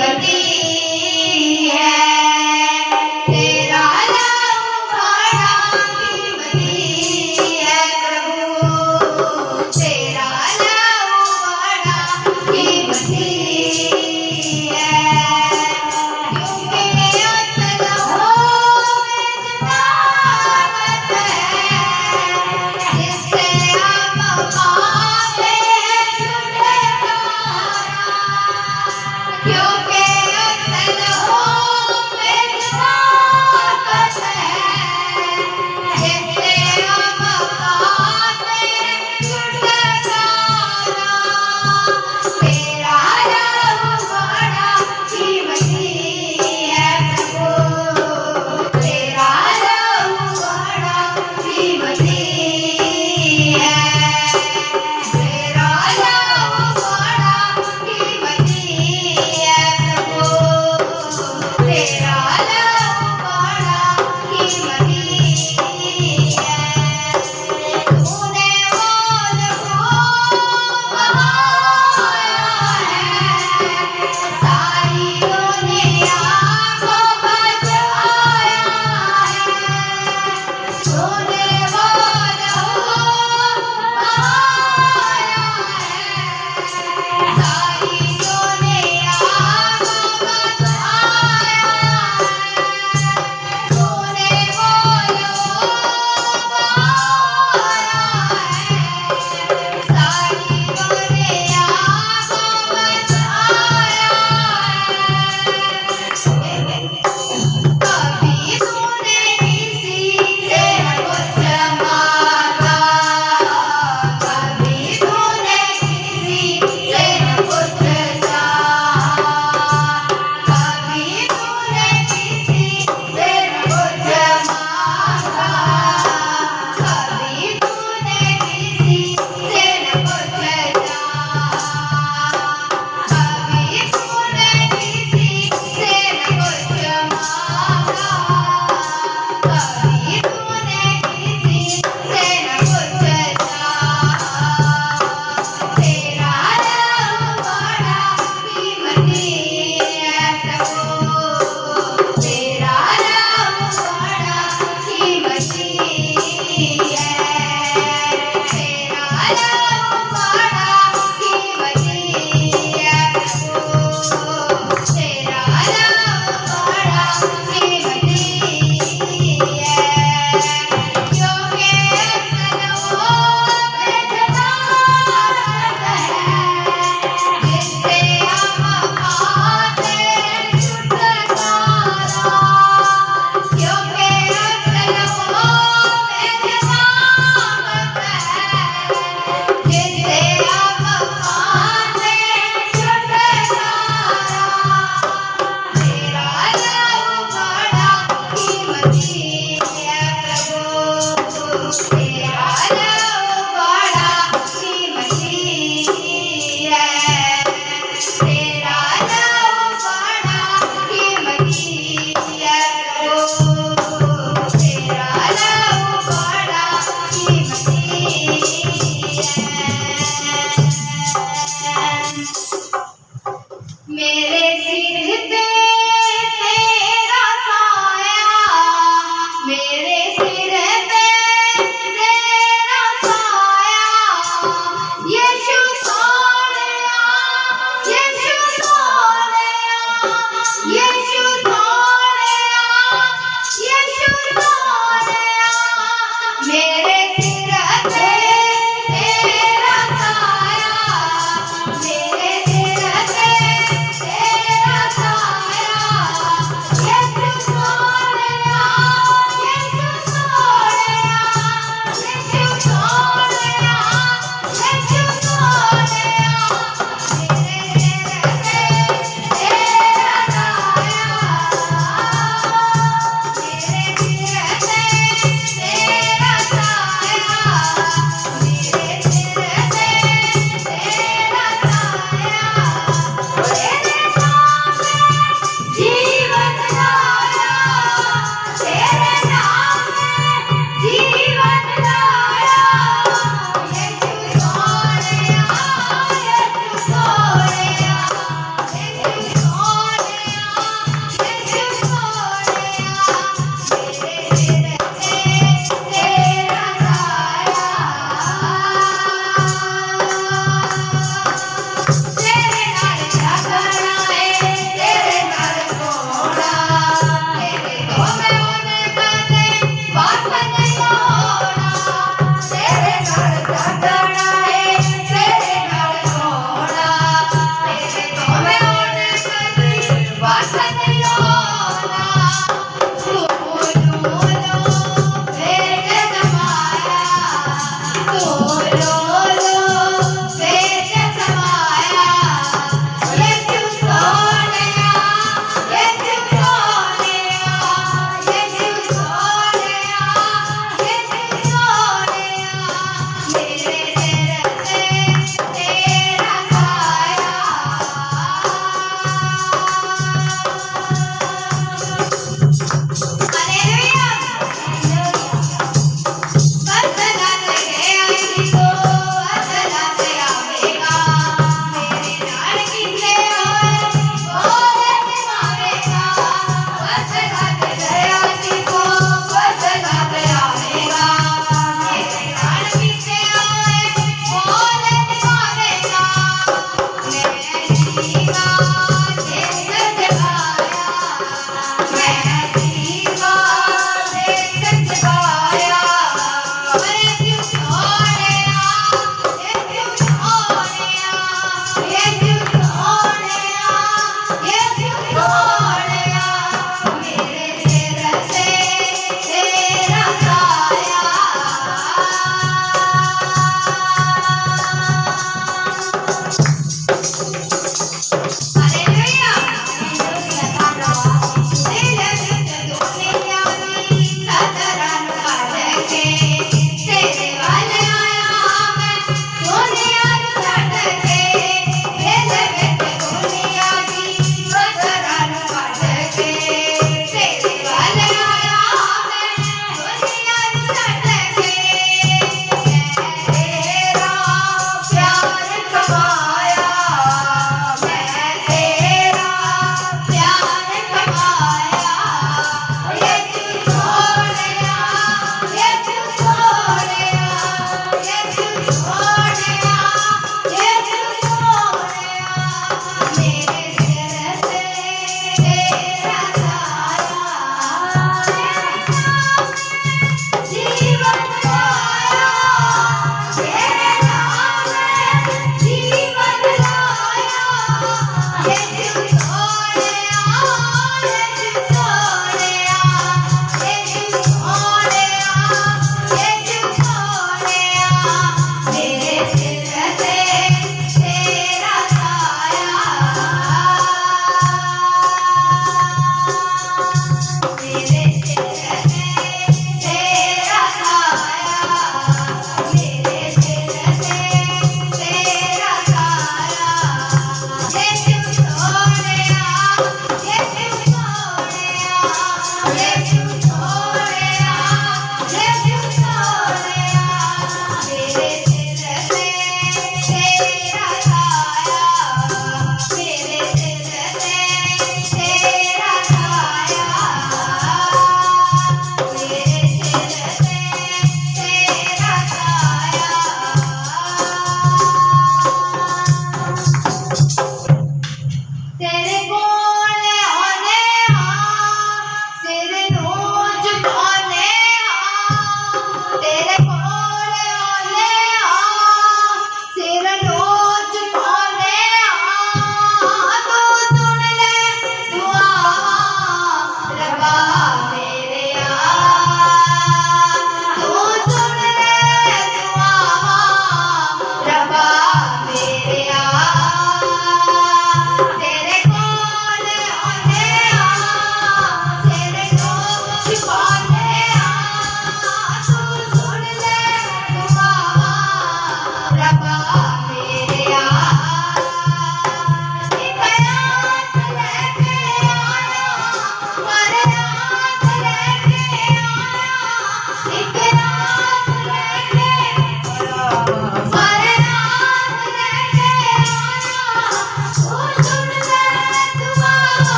कीमती है। तेरा लहू बड़ा कीमती है प्रभु, तेरा लहू बड़ा कीमती है। क्योंकि उस लहू में ताकत है, जिससे हम पावे छुटकारा। क्योंकि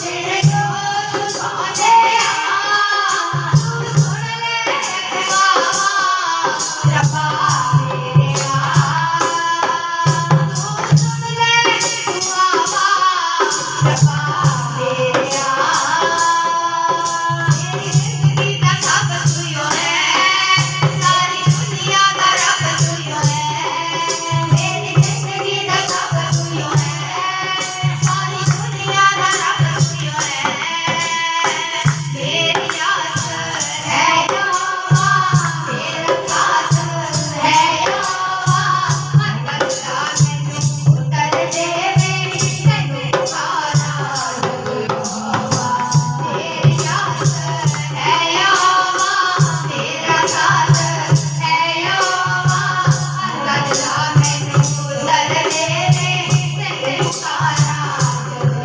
तेरे जोत पाने तू सुन ले रब्बा मेरेया तू सुन ले रब्बा मेरेया मेरी जिंदगी दा सब तू है सारी दुनिया दा रब तू है मेरी जिंदगी दा सब तू है सारी दुनिया दा रब तू है मेरी आस है यहोवा मेरा साथ है यहोवा अल्लाह मैनू उतर दे मेरी तैनू पुकारा यहोवा मेरी आस है यहोवा मेरा साथ है यहोवा अल्लाह मैनू उतर दे मेरी तैनू पुकारा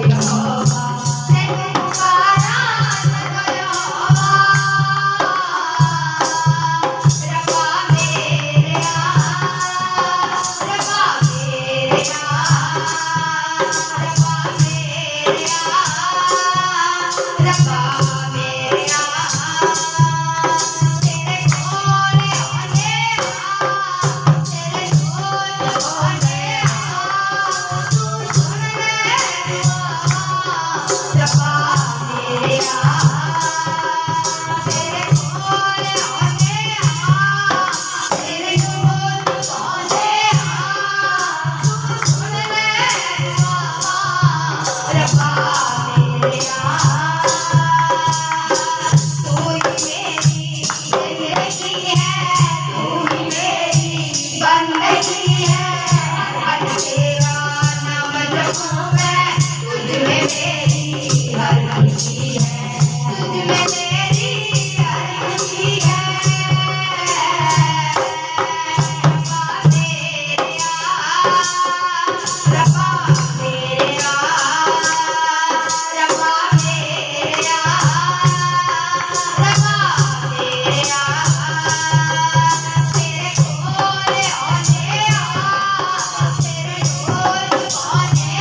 यहोवा तैनू पुकारा यहोवा रब्बा मेरेया रब्बा मेरेया रब्बा मेरेया रब्बा मेरेया तेरे कोल आने तेरे जोत पाने तू सुन ले रब्बा मेरेया तेरे कोल आने तेरे जोत पाने तू सुन ले रब्बा मेरेया तू ही मेरी जिंदगी है तू ही मेरी बंदगी है हर तेरा नाम जपूं मैं तुझ में मेरी हर खुशी है तुझ में मेरी हर खुशी है रब्बा मेरेया रब्बा मेरेया रब्बा मेरेया तेरे कोल आने तेरे जोत पाने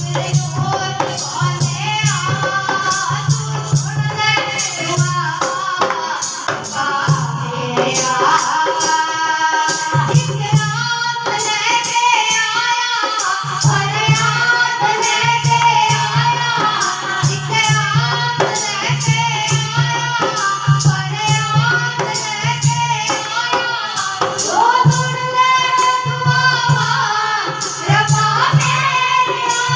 तेरे जोत पाने तू सुन ले रब्बा मेरेया एक रात लेके आया हर रात लेके आया एक रात लेके आया हर रात लेके आया तो सुन ले दुआवा रब्बा मेरेया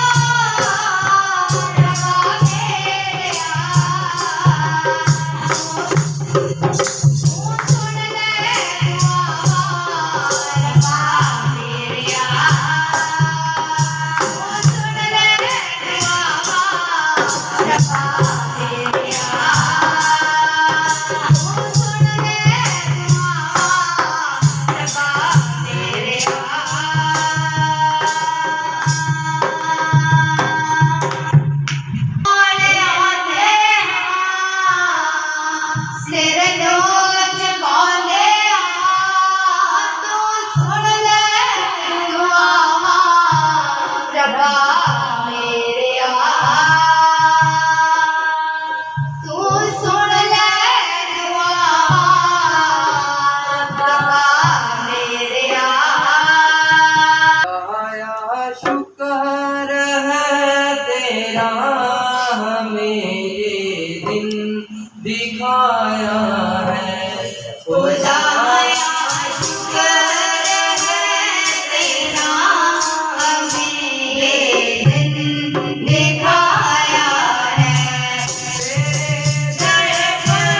रब्बा मेरेया सुन ले दुआवा रब्बा मेरेया सुन ले दुआवा रब्बा मेरेया सुन ले दुआवा रब्बा मेरेया तू सुन ले दुआवा रब्बा मेरेया आया शुक्र है तेरा हमें ये दिन दिखाया है खुदाया शुक्र है तेरा हमें ये दिन दिखाया है तेरे दर पर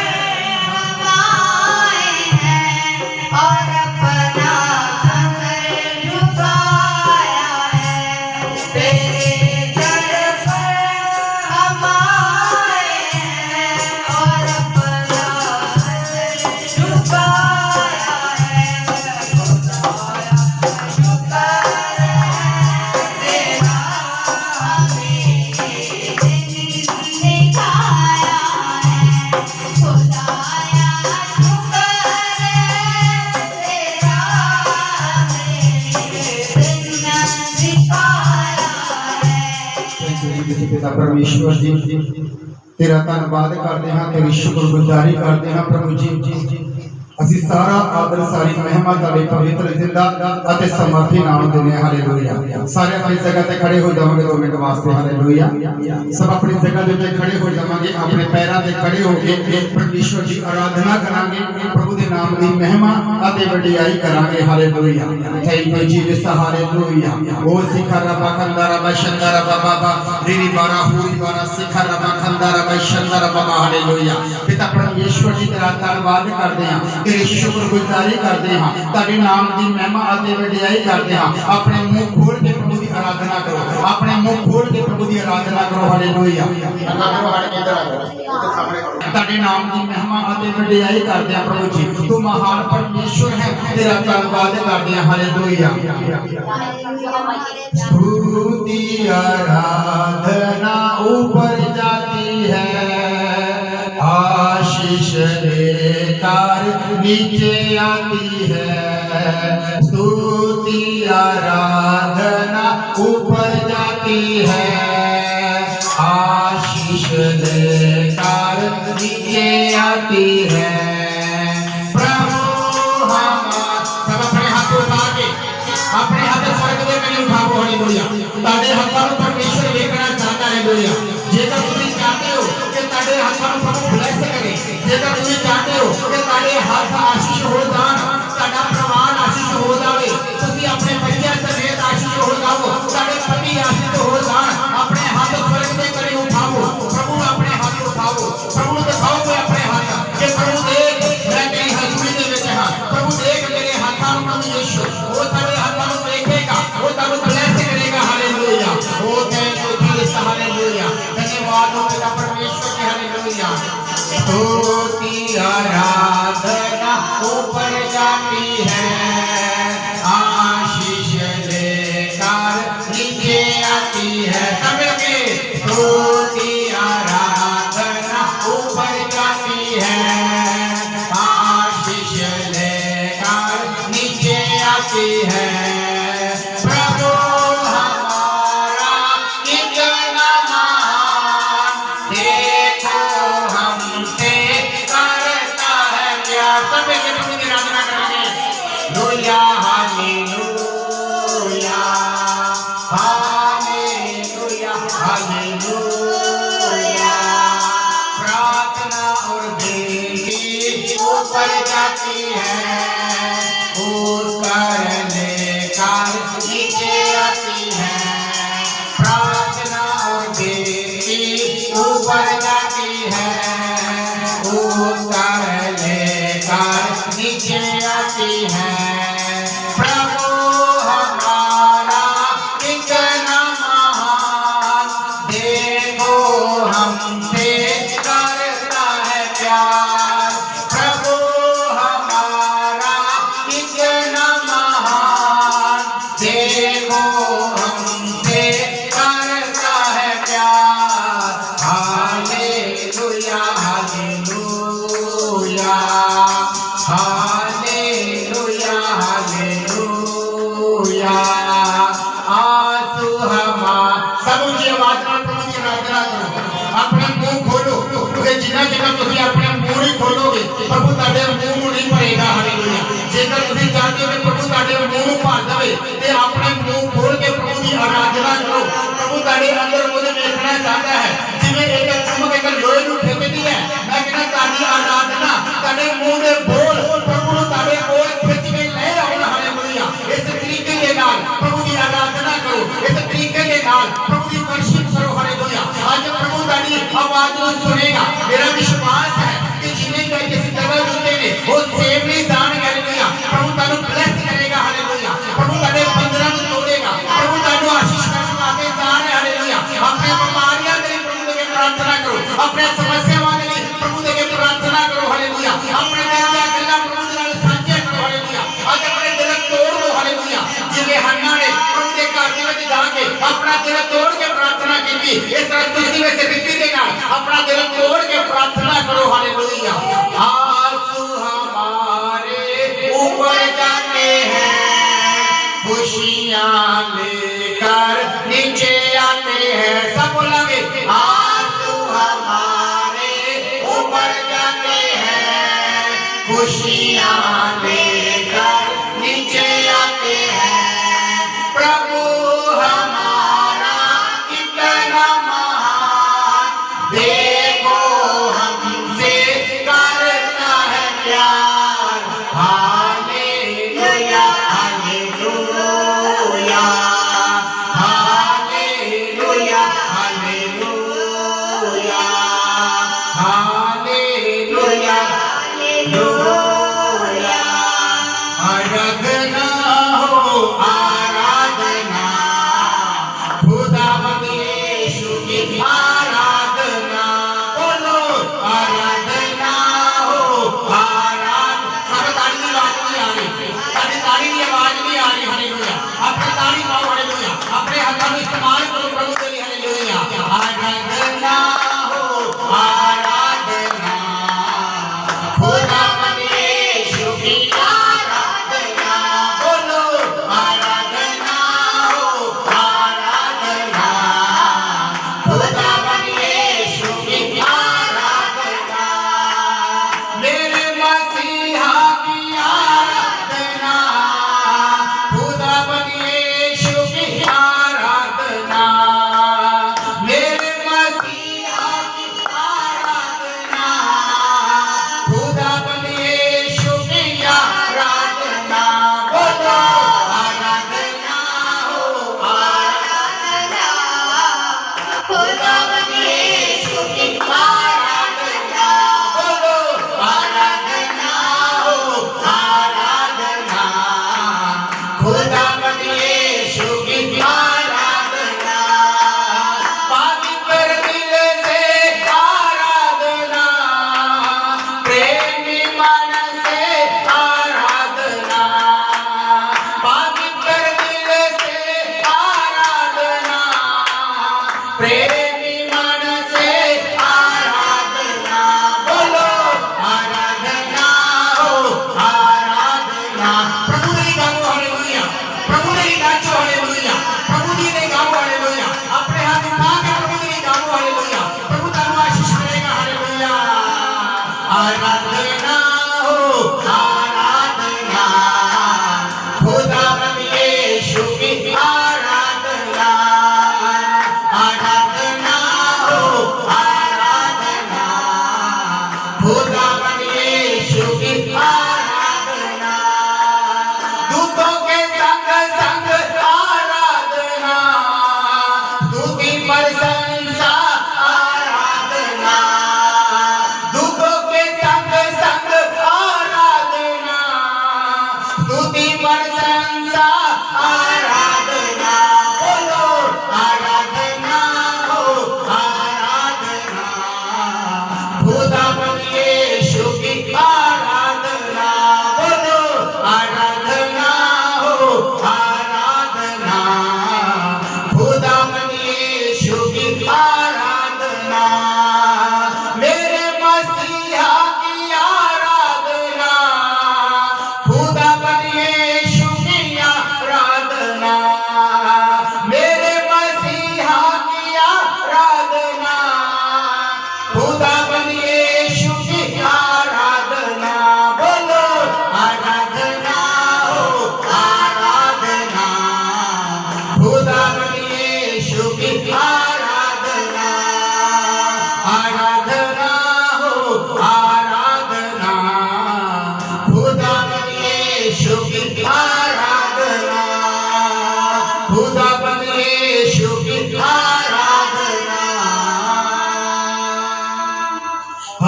हम आए हैं और अपना सर झुकाया है तेरे दर पर हम आए हैं और अपना परमेश्वर जी तेरा धन्यवाद करते हैं, तेरी शुक्रगुजारी करते हैं प्रभु जी। ਅਸੀਂ ਸਾਰਾ ਆਦਰ ਸਾਰੀ ਮਹਿਮਾ ਤੁਹਾਡੇ ਪਵਿੱਤਰ ਜ਼ਿੰਦਾ ਅਤੇ ਸਮਰਥੀ ਨਾਮ ਦਿੰਦੇ ਹਾਂ। ਹਾਲੇਲੂਇਆ। ਸਾਰੇ ਆਪਣੀ ਜਗ੍ਹਾ ਤੇ ਖੜੇ ਹੋ ਜਾਵਾਂਗੇ 2 ਮਿੰਟ ਵਾਸਤੇ। ਹਾਲੇਲੂਇਆ। ਸਭ ਆਪਣੀ ਜਗ੍ਹਾ ਦੇ ਉੱਤੇ ਖੜੇ ਹੋ ਜਾਵਾਂਗੇ, ਆਪਣੇ ਪੈਰਾਂ ਤੇ ਖੜੇ ਹੋ ਕੇ ਪਰਮੇਸ਼ਵਰ ਦੀ ਆਰਾਧਨਾ ਕਰਾਂਗੇ, ਪ੍ਰਭੂ ਦੇ ਨਾਮ ਦੀ ਮਹਿਮਾ ਅਤੇ ਵਡਿਆਈ ਕਰਾਂਗੇ। Hallelujah. Thank you Jesus. Hallelujah. ਉਹ ਸਿਖਰ ਰਬਾ ਖੰਦਾ ਰਬਾ ਸ਼ੰਦਾ ਰਬਾ ਬਾਬਾ ਰੀਰੀ ਬਾਰਾ ਹੂਰੀ ਬਾਰਾ ਸਿਖਰ ਰਬਾ ਖੰਦਾ ਰਬਾ ਸ਼ੰਦਾ ਰਬਾ। ਹਾਲੇਲੂਇਆ। ਪਿਤਾ ਪਰਮੇਸ਼ਵਰ ਜੀ ਤੇਰਾ ਧੰਨਵਾਦ ਕਰਦੇ ਹਾਂ, तेरी शुक्रगुजारी करते हैं, तेरे नाम की महिमा और वडियाई करते हैं। अपने मुंह खोल के प्रभु की आराधना करो, अपने मुंह खोल के प्रभु की आराधना करो। हालेलुया। तेरे नाम की महिमा और वडियाई करते हैं प्रभु जी। तू महान परमेश्वर है, तेरा धन्यवाद करते हैं। हालेलुया। स्तुति आराधना ऊपर जाती है, आशीष लेकर नीचे आती है। स्तुति आराधना ऊपर जाती है, आशीष लेकर नीचे आती है। प्रभु हमारा सब अपने हाथ उठा के अपने हाथ स्वर्ग दे करी उठाओ। हालेलुया। ताड़े हाथों में परमेश्वर देखना चाहता है। हालेलुया। जेकर तुम चाहते हो कि ताड़े हाथों में प्रभु ब्लेस करे, जेकर तुम चाहते हो कि ताड़े हाथ आशीष हो जान, ताड़ा प्रवान आशीष हो जावे, तुम अपने बच्चे समेत आशीष हो जाओ, ताड़े पति आशीष हो जान। अपने हाथ स्वर्ग में करी उठाओ। प्रभु अपने हाथ उठाओ, प्रभु दिखाओ कोई अपने हाथ कि प्रभु देख मैं तेरी हजूरी दे विच हां। प्रभु देख मेरे हाथों में प्रभु यीशु वो तेरे हाथों में देखेगा, वो तेरे ब्लेस करेगा। Hallelujah. Oh thank you Jesus. Hallelujah. धन्यवाद हो मेरा परमेश्वर के। हालेलुया। स्तुति आराधना ऊपर जाती है, आशीष लेकर नीचे आती है। सब लगे। स्तुति आराधना ऊपर जाती है, आशीष लेकर नीचे आती है। प्रभु हमारा कितना महान, देखो हमसे करता है प्यार। सब एक प्रभु की आराधना करेंगे। लोया हालेलुया, हालेलुया, हालेलुया। प्रार्थना और बेली ऊपर जाती है, ऊपर लेकर नीचे आती है। प्रार्थना और बेली ऊपर जाती है, ऊपर लेकर नीचे आती है। प्रभु हमारा कितना महान, देखो हमसे करता है प्यार। प्रभु हमारा कितना महान, देखो हमसे करता है प्यार। हालेलुया। हालेलुया। हालेलुया। हालेलुया। आंसू सब ऊंची आवाज में प्रभु की आराधना करो। अपने मुंह खोलो, क्योंकि जिन्ना जिन्ना तुम अपने मुंह नहीं खोलोगे प्रभु ताड़े मुंह नहीं भरेगा। हालेलुया। जेकर तुम चाहते हो कि प्रभु ताड़े मुंह भर देवे ते अपने मुंह खोल के प्रभु की आराधना करो। प्रभु ताड़े अंदर मुझे देखना चाहता है, जिवें एक चुंबक एक लोहे को खींचती है। मैं कहना ताड़ी आराधना ताड़े मुंह दे बोल प्रभु ताड़े कोल खींच के ले आओ। हालेलुया। इस तरीके के नाल प्रभु की आराधना करो, इस तरीके के नाल प्रभु की वर्शिप करो। हालेलुया। आज प्रभु ताड़ी आवाज को सुनेगा। मेरा विश्वास है कि जिन्हें कहीं किसी जगह जुटे ने वो सेव नहीं जान। हालेलुया। प्रभु तानु ब्लेस करेगा। हालेलुया। प्रभु ताने बंधन तोड़ेगा, प्रभु तानु आशीष करके आगे जान है। हालेलुया। अपने बीमारियां के लिए प्रभु के प्रार्थना करो, अपने समस्याओं के लिए प्रभु के प्रार्थना करो। हालेलुया। अपने दिल का गल्ला प्रभु के नाल साझा करो। हालेलुया। आज अपने दिल तोड़ दो। हालेलुया। जिवें हन्ना ने प्रभु के घर दे विच जाके अपना दिल तोड़ के प्रार्थना की, इस तरह तुसीं भी रीति के नाल अपना दिल तोड़ के प्रार्थना करो। हालेलुया। आंसू हमारे ऊपर जाते हैं, खुशियां लेकर नीचे आते हैं। सब बोलेंगे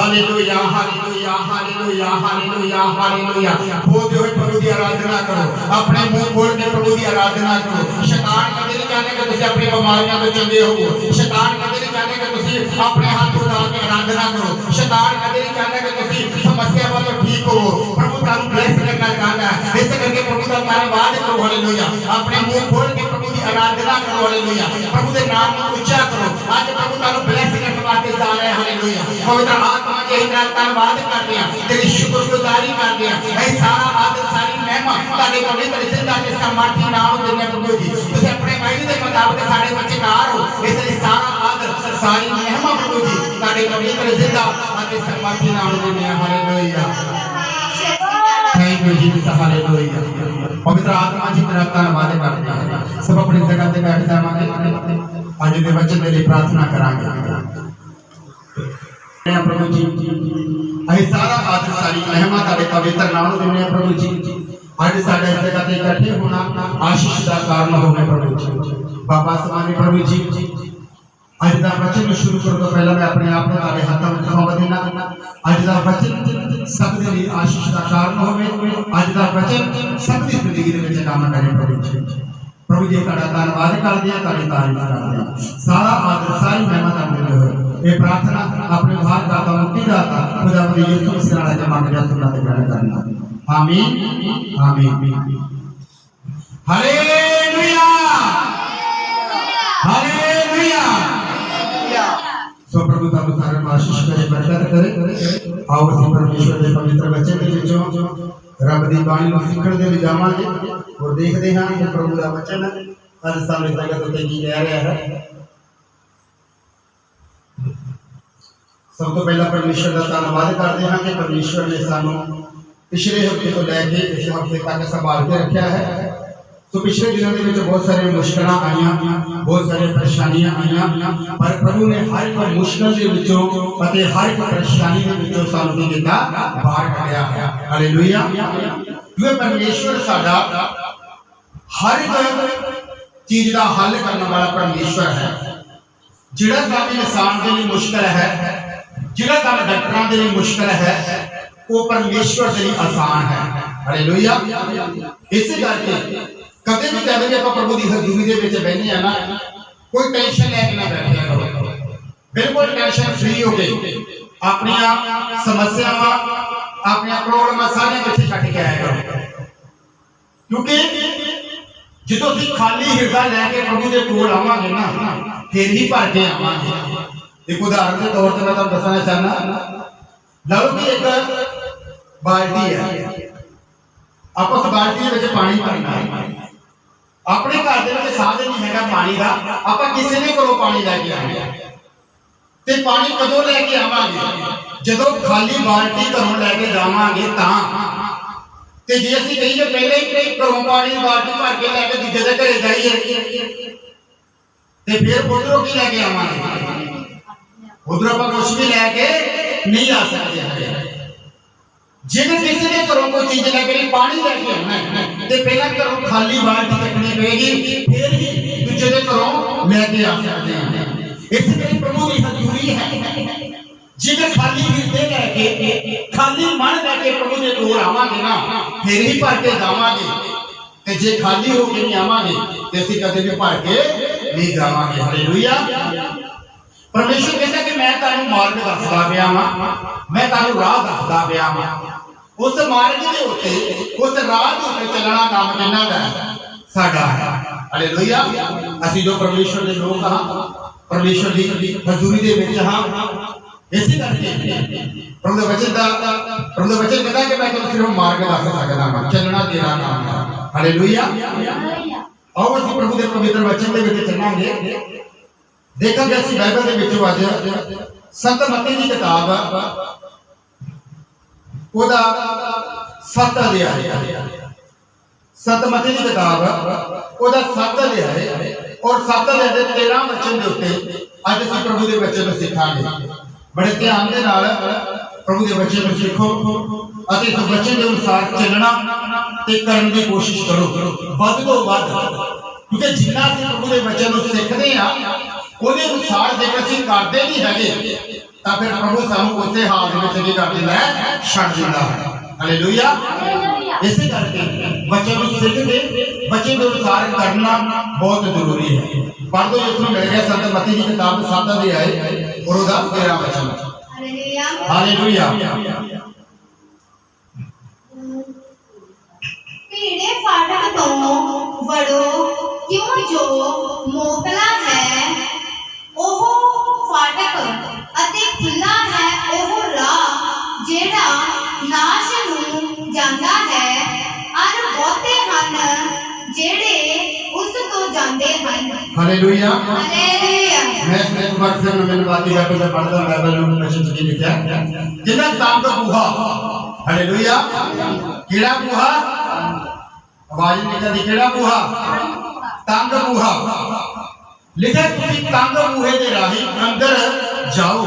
hallelujah hallelujah hallelujah hallelujah hallelujah बोलते हुए प्रभु की आराधना करो, अपने मुंह खोल के प्रभु की आराधना करो। शैतान कदे नहीं चाहेगा तुम अपनी बीमारियां तो चंगे हो, शैतान कदे नहीं चाहेगा तुम अपने हाथ उठा के आराधना करो, शैतान कदे नहीं चाहेगा तुम समस्या वालों ठीक हो। प्रभु तारू ब्लेस करना चाहता है, ऐसे करके प्रभु का धन्यवाद करो। हालेलुया अपने मुंह खोल के प्रभु की आराधना करो। हालेलुया प्रभु के नाम को ऊंचा करो। आज प्रभु तारू ब्लेस करने वास्ते जा रहे हैं। हालेलुया पवित्र आत्मा के धन्यवाद करते हैं, तेरी शुक्रगुजारी करते हैं। ऐ सारा आदर सारी महिमा तारे पवित्र जिंदा के सामर्थी नाम देने प्रभु जी तुझे अपने वायदे के मुताबिक सारे बच्चेदार हो, इसलिए सारा आदर सारी महिमा प्रभु जी तारे पवित्र जिंदा के सामर्थी नाम देने। Hallelujah thank you Jesus hallelujah पवित्र आत्मा जी तेरा धन्यवाद करते हैं। सब अपनी जगह पे बैठ जावांगे, आज दे वचन के लिए प्रार्थना करांगे। प्रभु जी अहि सारा आदर सारी महिमा तारे पवित्र नाम देने प्रभु जी। आज साडे इस जगह ते इकट्ठे होना आशीष का कारण होवे प्रभु जी। बाबा स्वामी प्रभु जी आज का वचन शुरू करने तो पहले मैं अपने आप को तारे हाथों में सौंप देना। आज का वचन सबके लिए आशीष का कारण होवे, आज का वचन सबकी जिंदगी दे विच काम करे प्रभु जी। प्रभु जी का धन्यवाद कर दिया, तारी तारीफ कर दिया, सारा आदर सारी महिमा करते हुए ये प्रार्थना अपने भाग दाता मुक्तिदाता खुदा यीशु मसीह नाम से मांगना सुनना ते ग्रहण करना। आमीन आमीन हालेलुया हालेलुया। सो प्रभु तारू सारे आशीष करे बरकत करे। आओ ਅਸੀਂ परमेश्वर ਦੇ पवित्र वचन ਦੇ ਵਿੱਚੋਂ ਰੱਬ ਦੀ ਬਾਣੀ ਨੂੰ ਸਿੱਖਣ ਦੇ ਲਈ ਜਾਵਾਂਗੇ और देखते हैं कि प्रभु का वचन आज सामने जगत उत्ते की कह रहा है। सब तो पहला परमेश्वर का धन्यवाद करते हैं कि परमेश्वर ने सानू पिछले हफ्ते तो लैके इस हफ्ते तक संभाल के रखा है। तो पिछले दिनों के बहुत सारे मुश्किल आई, बहुत सारे परेशानियां आई, पर प्रभु ने हर एक मुश्किल के विचों अते हर एक परेशानी के विचों सानू की किया बाहर कढ़िया है। हालेलुया क्योंकि परमेश्वर साडा हर एक चीज का हल करने वाला परमेश्वर है। जिहड़ा काम इंसान के लिए मुश्किल है, जिहड़ा काम डॉक्टरों के लिए मुश्किल है, वो परमेश्वर के लिए आसान है। हालेलुया इस करके कदे भी कहते कि आप प्रभु की हजूरी के विच बहने हैं ना, कोई टेंशन लैके ना बैठा करो, बिल्कुल टेंशन फ्री हो गए अपनी समस्यावां अपनी प्रॉब्लम सारे पिछे छड्ड के आया करो। क्योंकि जो असीं खाली हिरदा लैके प्रभु के कोल आवांगे ना फिर ही भर के आवांगे। एक उदाहरण के तौर पर मैं तुहानूं दसना चाहना, लो कि एक बाल्टी है, आप उस बाल्टी में पानी भरना है। अपने घर के साधन नहीं है पानी का, आप किसी ने घरों पानी लैके आए ते पानी कदों लैके आवांगे जदों खाली बाल्टी घरों लैके जावांगे ते जे असीं कहिए पहले ही घरों पानी बाल्टी भर के लैके दूजे दे घरे जाइए ते फिर उधरों की लैके आवांगे, उधरों आप कुछ भी लैके नहीं आ सकते। जिन्हें किसी ने घरों कोई चीज लैके पानी लैके आना है तो पहला घरों खाली बाल्टी रखनी पेगी, फिर ही दूजे के घरों लैके आ सकते हैं। इसलिए प्रभु की हजूरी है, जिन्हें खाली हिरदे लैके खाली मन लैके प्रभु के कोल आवांगे ना फिर ही भर के जावांगे, ते जे खाली होके नहीं आवांगे ते असीं कदे भी भर के नहीं जावांगे। हालेलुया परमेश्वर कहता कि मैं तुहानूं मार्ग दसदा पिया वां, मैं तुहानूं राह दसदा पिया वां। उस मार्ग के उत्ते उस राह के उत्ते चलना काम किन्ना दा साडा है। हालेलुया असीं जो परमेश्वर के लोग हां, परमेश्वर की हजूरी दे विच हां, इसी करके प्रभु वचन कहता कि मैं तुहानूं सिर्फ मार्ग दस सकदा हां, चलना तेरा काम है। हालेलुया आओ असीं प्रभु के पवित्र वचन दे विच चलांगे। देखोगे असीं बाइबल के विचों अज संत मत्ती की किताब ओदा 7 अध्याय, संत मत्ती की किताब ओदा 7 अध्याय और 7 अध्याय दे 13 वचन दे उत्ते अज असीं प्रभु के वचन सीखांगे। बड़े ध्यान दे नाल प्रभु के वचन सीखो और इस वचन के अनुसार चलना ते करने की कोशिश करो वध तो वध, क्योंकि जिन्ना असीं प्रभु के वचन सीखते हैं ਉਹਦੇ ਅਨੁਸਾਰ ਜੇਕਰ ਅਸੀਂ ਕਰਦੇ ਨਹੀਂ ਹੈਗੇ ਤਾਂ ਫਿਰ ਪ੍ਰਭੂ ਸਾਨੂੰ ਉਸੇ ਹਾਲ ਦੇ ਵਿੱਚ ਕੀ ਕਰ ਦਿੰਦਾ ਹੈ, ਛੱਡ ਦਿੰਦਾ ਹੈ। ਹਾਲੇਲੂਇਆ। ਇਸੇ ਕਰਕੇ ਬੱਚੇ ਨੂੰ ਸਿੱਖ ਕੇ ਬੱਚੇ ਦੇ ਅਨੁਸਾਰ ਕਰਨਾ ਬਹੁਤ ਜ਼ਰੂਰੀ ਹੈ। ਪੜ੍ਹ ਦੋ ਜਿਸ ਨੂੰ ਮਿਲ ਗਿਆ ਸੰਤ ਮਤੀ ਦੀ ਕਿਤਾਬ 7 ਅਧਿਆਇ ਔਰ ਉਹਦਾ 13 ਵਚਨ। हालेलुया। हालेलुया। भीड़े फाटक तो वड़ो क्यों जो मोकला है ओह फाटक अते खुला है ओह राह जेड़ा नाश नूं जांदा है अर बहुते हन जेड़े उस तो जांदे हन। हालेलुया। हालेलुया। मैं एक बार फिर मैंने बात की है पढ़ता बाइबल में मैसेज की लिखा जिन्ना तांग बूहा। हालेलुया। केड़ा बूहा? आवाज निकल दी। केड़ा बूहा? तांग बूहा। लिखा तुसी तांग बूहे दे राही अंदर जाओ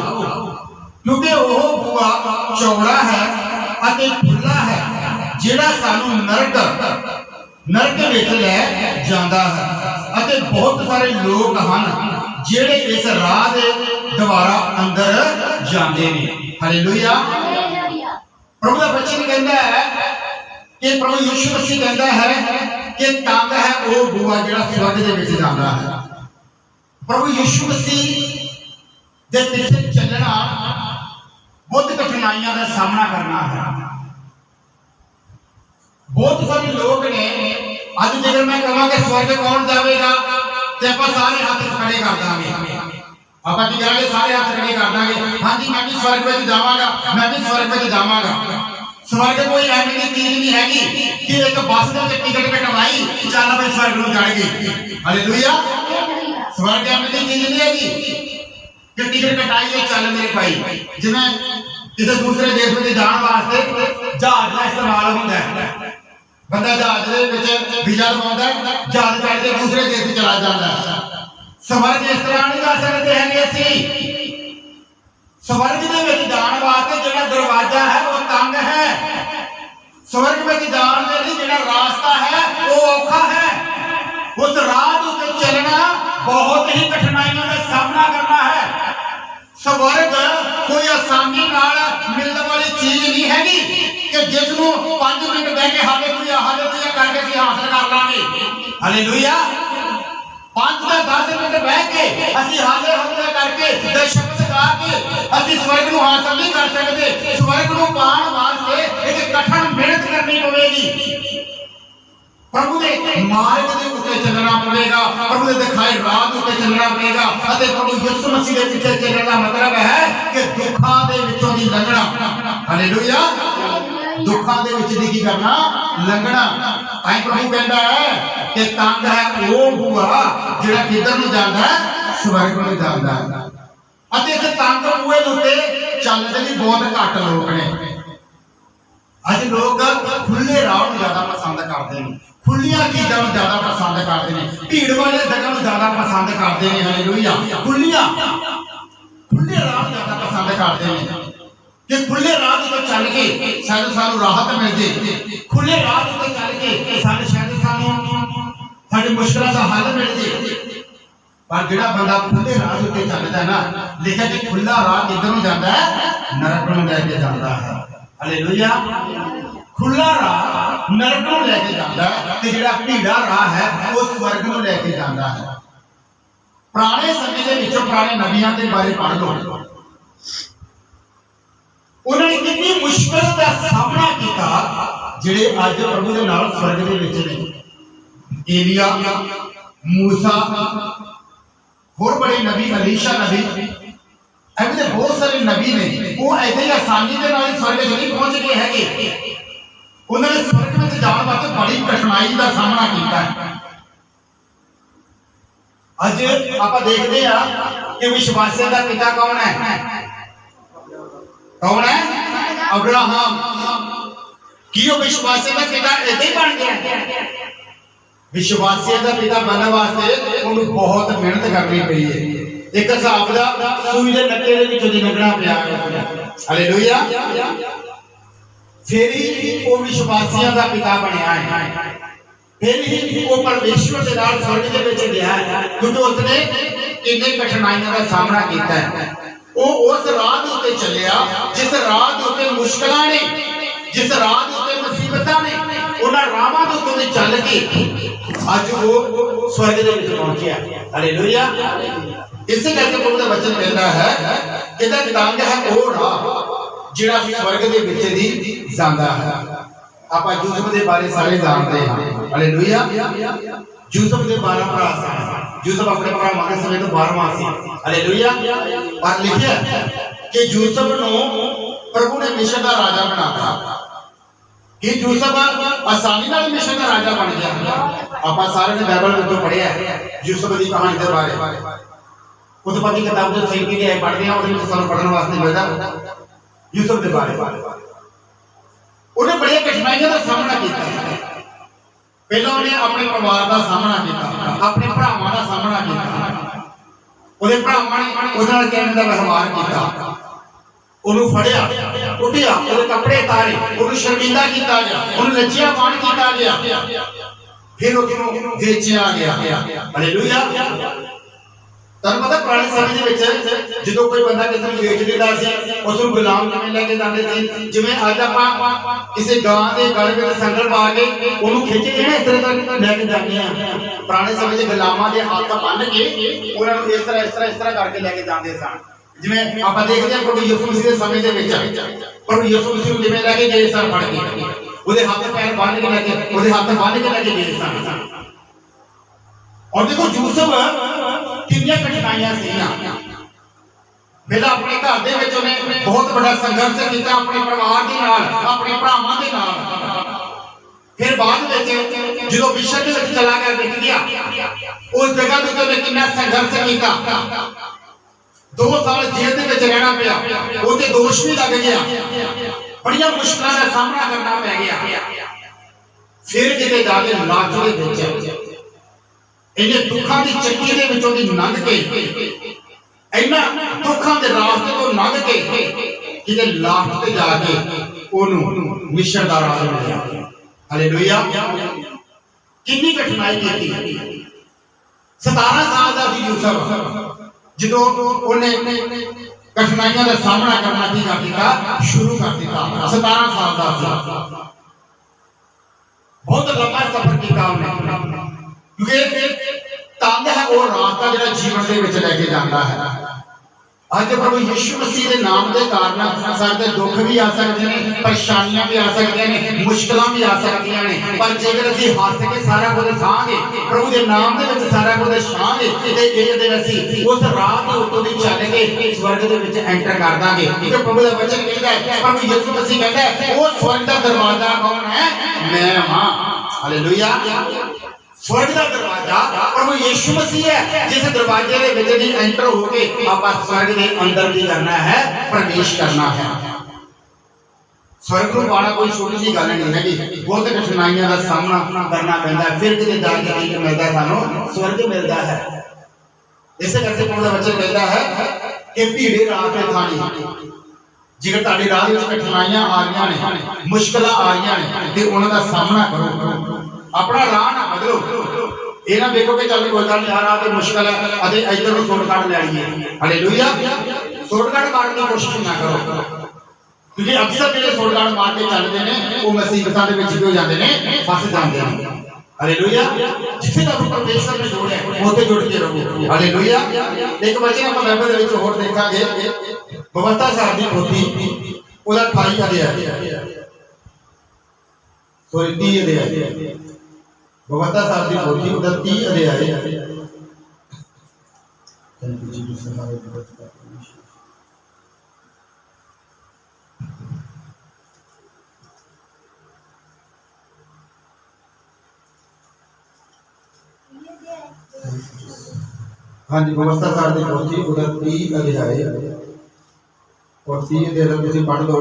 क्योंकि वो बूहा चौड़ा है अते खुला है जेड़ा सानू नरक विच ले जांदा है अते बहुत सारे लोग हन जेड़े इस राह दे द्वारा अंदर जांदे ने। हालेलुया। प्रभु दा वचन कहंदा है कि प्रभु यीशु मसीह कहंदा है कि तंग है वो बूहा जेड़ा स्वर्ग दे विच जांदा है। प्रभु यीशु मसीह दे पिछे चलना बहुत कठिनाइयां का सामना करना है। बहुत सारे लोग ने अज जेकर मैं कहां कि स्वर्ग कौन जाएगा ते आप सारे हाथ खड़े कर देंगे। आप की करेंगे सारे हाथ खड़े कर देंगे। हाँ जी मैं भी स्वर्ग में जावांगा, मैं भी स्वर्ग में जावांगा। स्वर्ग कोई ऐसी चीज नहीं हैगी कि एक बस के टिकट कटवाई चल भाई स्वर्ग में जाएगी। हालेलुया। स्वर्ग ऐसी चीज नहीं हैगी कि टिकट कटाइए चल मेरे भाई। जिवें किसी दूसरे देश में जाने वास्ते जहाज का इस्तेमाल होता है। बंदा जहाज के वीजा लवांदा है, जहाज चढ़ के दूसरे देश चला जाता है। स्वर्ग इस तरह नहीं जा सकते हैं असीं। स्वर्ग दे विच जाण वास्ते जिहड़ा दरवाजा है वो तंग है। स्वर्ग में जाण दे लई जिहड़ा रास्ता है वो औखा है। उस राह उत्ते चलना बहुत ही कठिनाइयों का सामना करना है। स्वर्ग कोई आसानी नाल मिलने वाली चीज नहीं हैगी कि जिसनूं 5 मिनट बह के हालेलुया हालेलुया करके असीं हासिल कर लांगे। हालेलुया। 5 या 10 मिनट बह के असीं हाले हाले करके ते शब्द गा के असीं स्वर्ग नूं हासिल नहीं कर सकते। स्वर्ग नूं पाण वास्ते एक कठिन मेहनत करनी पवेगी। प्रभु के मार्ग के उत्ते चलना पड़ेगा, प्रभु के दिखाए राह के उत्ते चलना पड़ेगा। अते प्रभु यीशु मसीह के पीछे चलने का मतलब है कि दुखों के विचों दी लंघना। हालेलुया। दुखों के विच दी की करना लंघना। ताई प्रभु कहता है कि तंग है वो बूहा जिहड़ा किधर नूं जांदा है, स्वर्ग नूं जांदा है। अते इस तंग बूहे दे उत्ते चलदे भी बहुत घट लोग ने। अज लोग खुले राह नूं ज्यादा पसंद करते हैं, खुलियां चीज़ों को ज्यादा पसंद करते हैं, भीड़ वाले जगह को ज्यादा पसंद करते हैं। हालेलुया। खुले राह ज्यादा पसंद करते हैं कि खुले राह तो चल के शायद सानू राहत मिल जाए। खुले राह तो चल के शायद सानू साडी मुश्किलों का हल मिल जाए। पर जिहड़ा बंदा खुले राह ते चलदा है ना, लिखा कि खुला राह किधर नूं जांदा है, नरक नूं लेके जांदा है। हालेलुया। खुला राह नरक नूं लेके जांदा है ते जिहड़ा भीड़ा राह है वो स्वर्ग नूं लेके जांदा है। पुराने समय दे विचों पुराने नबियां दे बारे पढ़ लो। उन्होंने कितनी मुश्किल का सामना किया जिहड़े अज प्रभु दे नाल स्वर्ग दे विच ने। एलिया, मूसा, होर बड़े नबी, अलीशा नबी, ऐसे बहुत सारे नबी ने वो ऐसे ही आसानी के नाल स्वर्ग नहीं पहुंच गए हैगे। उन्होंने स्वर्ग में जाने वास्ते बड़ी कठिनाई का सामना किया है। अज आप देखते हैं कि विश्वासियों का पिता कौन है? कौन है? अब्राहम। कि वो विश्वासियों का पिता ऐसे ही बन गया? विश्वासियों का पिता बनने वास्ते उन्हें बहुत मेहनत करनी पई है। एक हिसाब का सूई के नक्के के विचों दी लंघना पिया। हालेलुया। फिर ही वो विश्वासियों का पिता बनया है। फिर ही वो परमेश्वर के नाल स्वर्ग के विच गया है, क्योंकि उसने किन्ने कठिनाइयों का सामना किया है। वो उस राह के उत्ते चलिया जिस राह के उत्ते मुश्किलां ने, जिस राह के उत्ते मुसीबतां ने, उन्हां राहां दे उत्ते चल के अज वो स्वर्ग दे विच पहुंचिया। हालेलुया। इसे करके प्रभु दा वचन कहता है कि धन है वो राह जिहड़ा स्वर्ग दे विच दी जांदा है। आपां यूसुफ दे बारे सारे जानते हैं। हालेलुया। यूसुफ दे 12 भरा सन। यूसुफ अपने भरावां दे समेत 12वां सी। हालेलुया। और लिखिया कि यूसुफ नूं प्रभु ने मिस्र दा राजा बनाया। कि यूसुफ आसानी नाल मिस्र दा राजा बन गया। आपां सारे ने बाइबल विचों पढ़िया यूसुफ दी कहानी दे बारे। उत्पत्ति किताब जो सही के पढ़ते हैं उसमें सानू पढ़ने वास्ते मिलता यूसुफ के बारे उन्हें बड़ी कठिनाइयों का सामना किया। पहला उन्हें अपने परिवार का सामना किया, अपने भरावां का सामना किया। उहदे भरावां ने उहदे नाल किवें दा व्यवहार किया, उन्होंने फड़िया कुटिया, उहदे कपड़े तारे, उन्होंने शर्मिंदा किया गया, उन्होंने लज्जावान किया गया, फिर उसको बेचिया गया। हालेलुया। तब पता पुराने समय के विच जो कोई बंदा किसी को बेच देता सी उसको गुलाम किवें लेके जाते थे। जिवें अज आपां किसी गां के गल विच संगल पा के उन्होंने खिच के ना इस तरह लेके जाते हैं। पुराने समय के गुलामां दे हाथ बन के उन्होंने इस तरह करके लेके जाते सन। जिवें आपां देखदे हां प्रभु यीशु मसीह के समय के विच प्रभु यीशु मसीह किवें लेके गए सन, फड़ के उहदे हाथ पैर बन के लेके उहदे हाथ बन के लेके गए सन। और देखो यूसुफ कितनी कठिनाइयां सीगियां। पहला अपने घर दे विच उन्हें बहुत बड़ा संघर्ष किया अपने परिवार दे नाल, अपने भरावां दे नाल। फिर बाद विच जो मिस्र दे विच चला गया दिख गया उस जगह ते उन्हें कितना संघर्ष किया। 2 साल जेल दे विच रहना पिया, उते दोष भी लग गया, बड़ियां मुश्किलां दा सामना करना पै गया। फिर किते जाके लाज दे विच इन्हें दुखों की चक्की के विचों दी लंघ के इन्हां दुखों के रास्ते तो लंघ के किते लास्ट ते जाके ओनू मिस्र दा राज मिलिया। हालेलुया। कितनी कठिनाई की 17 साल का सी यूसुफ जो उन्हें कठिनाइयों का सामना करना की कर दिया शुरू कर दिया। 17 साल का सी, बहुत लंबा सफर किया उन्हें, क्योंकि तंग है वो रास्ता जो जीवन के विच लेके जाता है। अज प्रभु यीशु मसीह के नाम के कारण साडे दुख भी आ सकते हैं, परेशानियां भी आ सकती हैं, मुश्किलां भी आ सकती हैं, पर जेकर असीं हੱਸ के सारा कुछ खांगे प्रभु के नाम के विच सारा कुछ खांगे ते एक दिन असीं उस राह के उत्तों दी चल के स्वर्ग के विच एंटर कर दांगे। ते प्रभु दा वचन कहता है, प्रभु यीशु मसीह कहता है वो स्वर्ग दा दरवाजा कौन है? मैं हां। हालेलुया। स्वर्ग का दरवाजा प्रभु यीशु मसीह है, जिस दरवाजे के विच दी एंटर होके आप स्वर्ग के अंदर भी करना है, प्रवेश करना है। स्वर्ग को पाना कोई छोटी जी गल नहीं है, बहुत कठिनाइयों का सामना करना पैंदा है, फिर किते जाके एक मिलता है, सानू स्वर्ग मिलता है। इस करके प्रभु दा वचन कहता है कि भीड़े राह पे खानी, जेकर तुहाडी राह विच कठिनाइयां आ रहीआं ने, मुश्किलां आ रहीआं ने ते उन्हां दा सामना करो, अपना राह ना बदलो। ये ना देखो कि चल कोई गल नहीं, राह ते मुश्किल है अते इधर नु शॉर्टकट ले आईए। हालेलुया। शॉर्टकट मारने की कोशिश ना करो, क्योंकि अक्सर जो शॉर्टकट मार के चलते हैं वो मुसीबतां दे विच हो जाते हैं, फस जाते हैं। हालेलुया। जिथे तक परमेश्वर ने जोड़े उथे जुड़ के रहो। हालेलुया। एक वचन आप बाइबल दे विच होर देखांगे, व्यवस्था साहब दी पोथी ओदा 28 अध्याय, सॉरी 30 अध्याय, व्यवस्था साहब की पोथी उधर 30 अध्याय। हाँ जी, व्यवस्था साहब की पोथी उधर 30 अध्याय और 30 अध्याय तुम पढ़ दो,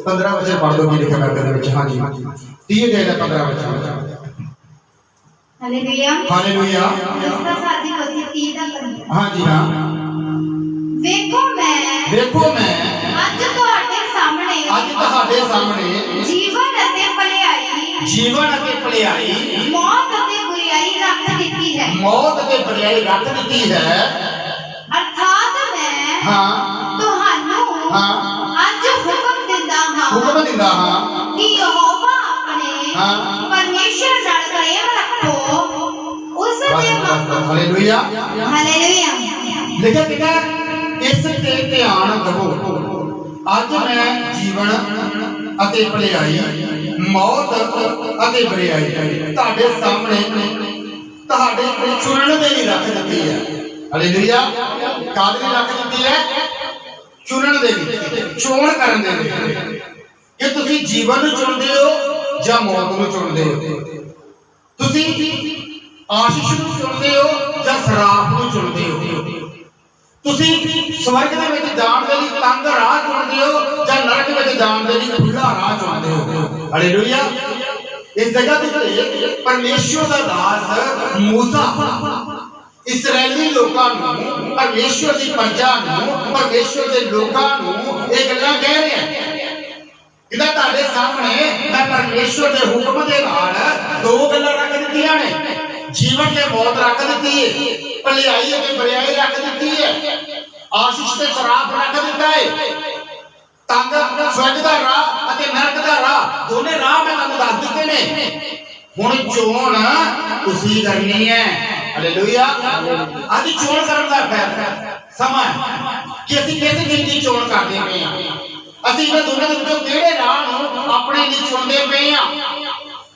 15 वचन पढ़ दो, लिखा करके। हाँ जी 30 अध्याय का 15 वचन। हालेलुया। हालेलुया। व्यवस्था साहब की पोथी 30 दा 15। हाँ जी हाँ। देखो मैं ਅੱਜ ਤੁਹਾਡੇ ਸਾਹਮਣੇ ਜੀਵਨ ਅਤੇ ਭਲਾਈ, ਮੌਤ ਅਤੇ ਬੁਰਾਈ ਰੱਖ ਦਿੱਤੀ ਹੈ। ਹਾਂ ਤੁਹਾਨੂੰ ਹਾਂ ਅੱਜ ਹੁਕਮ ਦਿੰਦਾ ਹਾਂ ਹੁਕਮ ਦਿੰਦਾ ਹਾਂ ਕਿ ਯਹੋਵਾ ਆਪਣੇ ਹਾਂ ਪਰਮੇਸ਼ਰ ਨਾਲ ਪ੍ਰੇਮ ਰੱਖੋ ਉਸ ਦੇ ਹਾਲੇਲੂਇਆ ਹਾਲੇਲੂਇਆ ਲਿਖਿਆ ਕਿਹਾ ਇਸ ਤੇ ਧਿਆਨ ਦਿਓ ਅੱਜ ਮੈਂ ਜੀਵਨ ਅਤੇ ਭਲਾਈ ਮੌਤ ਅਤੇ ਬੁਰਾਈ ਤੁਹਾਡੇ ਸਾਹਮਣੇ ਤੁਹਾਡੇ ਚੁਣਨ ਦੇ ਲਈ ਰੱਖ ਦਿੱਤੀ ਹੈ ਹਾਲੇਲੂਇਆ ਕਾਹਦੇ ਲਈ ਰੱਖ ਦਿੱਤੀ ਹੈ ਚੁਣਨ ਦੇ ਲਈ ਚੋਣ ਕਰਨ ਦੇ ਲਈ ਕਿ ਤੁਸੀਂ ਜੀਵਨ ਨੂੰ ਚੁਣਦੇ ਹੋ ਜਾਂ ਮੌਤ ਨੂੰ ਚੁਣਦੇ ਹੋ ਤੁਸੀਂ ਆਸ਼ੀਸ਼ ਨੂੰ ਚੁਣਦੇ ਹੋ ਜਾਂ ਸ਼ਰਾਪ ਨੂੰ ਚੁਣਦੇ ਹੋ ਤੁਸੀਂ ਸਵਰਗ ਦੇ ਵਿੱਚ ਜਾਣ ਦੇ ਲਈ ਤੰਗ ਰਾਹ ਚੁਣਦੇ ਹੋ ਜਾਂ ਨਰਕ ਵਿੱਚ ਜਾਣ ਦੇ ਲਈ ਖੁੱਲਾ ਰਾਹ ਚੁਣਦੇ ਹੋ ਹਾਲੇਲੂਇਆ ਇਸ ਜਗ੍ਹਾ ਤੇ ਪਰਮੇਸ਼ਵਰ ਦਾ ਦਾਸ ਮੂਸਾ ਇਸرائیਲੀ ਲੋਕਾਂ ਨੂੰ ਪਰਮੇਸ਼ਵਰ ਦੀ ਪ੍ਰਜਾ ਨੂੰ ਪਰਮੇਸ਼ਵਰ ਦੇ ਲੋਕਾਂ ਨੂੰ ਇਹ ਗੱਲਾਂ ਕਹਿ ਰਿਹਾ ਕਿਦਾ ਤੁਹਾਡੇ ਸਾਹਮਣੇ ਮੈਂ ਪਰਮੇਸ਼ਵਰ ਦੇ ਹੁਕਮ ਦੇ ਨਾਲ ਦੋ ਗੱਲਾਂ ਰੱਖ ਦਿੱਤੀਆਂ ਨੇ ਜੀਵਨ ਤੇ ਮੌਤ ਰੱਖ ਦਿੱਤੀ ਹੈ ਭਲਾਈ ਅਤੇ ਬੁਰਾਈ ਰੱਖ ਦਿੱਤੀ ਹੈ ਆਸ਼ੀਸ਼ ਤੇ ਸ਼ਰਾਪ ਰੱਖ ਦਿੱਤਾ ਹੈ ਤੰਗ ਸਵਰਗ ਦਾ ਰਾਹ ਅਤੇ ਨਰਕ ਦਾ ਰਾਹ ਦੋਨੇ ਰਾਹ ਮੈਂ ਤੁਹਾਨੂੰ ਦੱਸ ਦਿੱਤੇ ਨੇ ਹੁਣ ਚੋਣ ਤੁਸੀਂ ਕਰਨੀ ਹੈ ਹਾਲੇਲੂਇਆ ਅੱਜ ਚੋਣ ਕਰਨ ਦਾ ਸਮਾਂ ਕਿ ਅਸੀਂ ਕਿਸ ਦਿਨ ਦੀ ਚੋਣ ਕਰਦੇ ਪਏ ਹਾਂ ਅਸੀਂ ਇਹਨਾਂ ਦੋਨਾਂ ਦੇ ਵਿੱਚੋਂ ਕਿਹੜੇ ਰਾਹ ਨੂੰ ਆਪਣੇ ਲਈ ਚੁਣਦੇ ਪਏ ਹਾਂ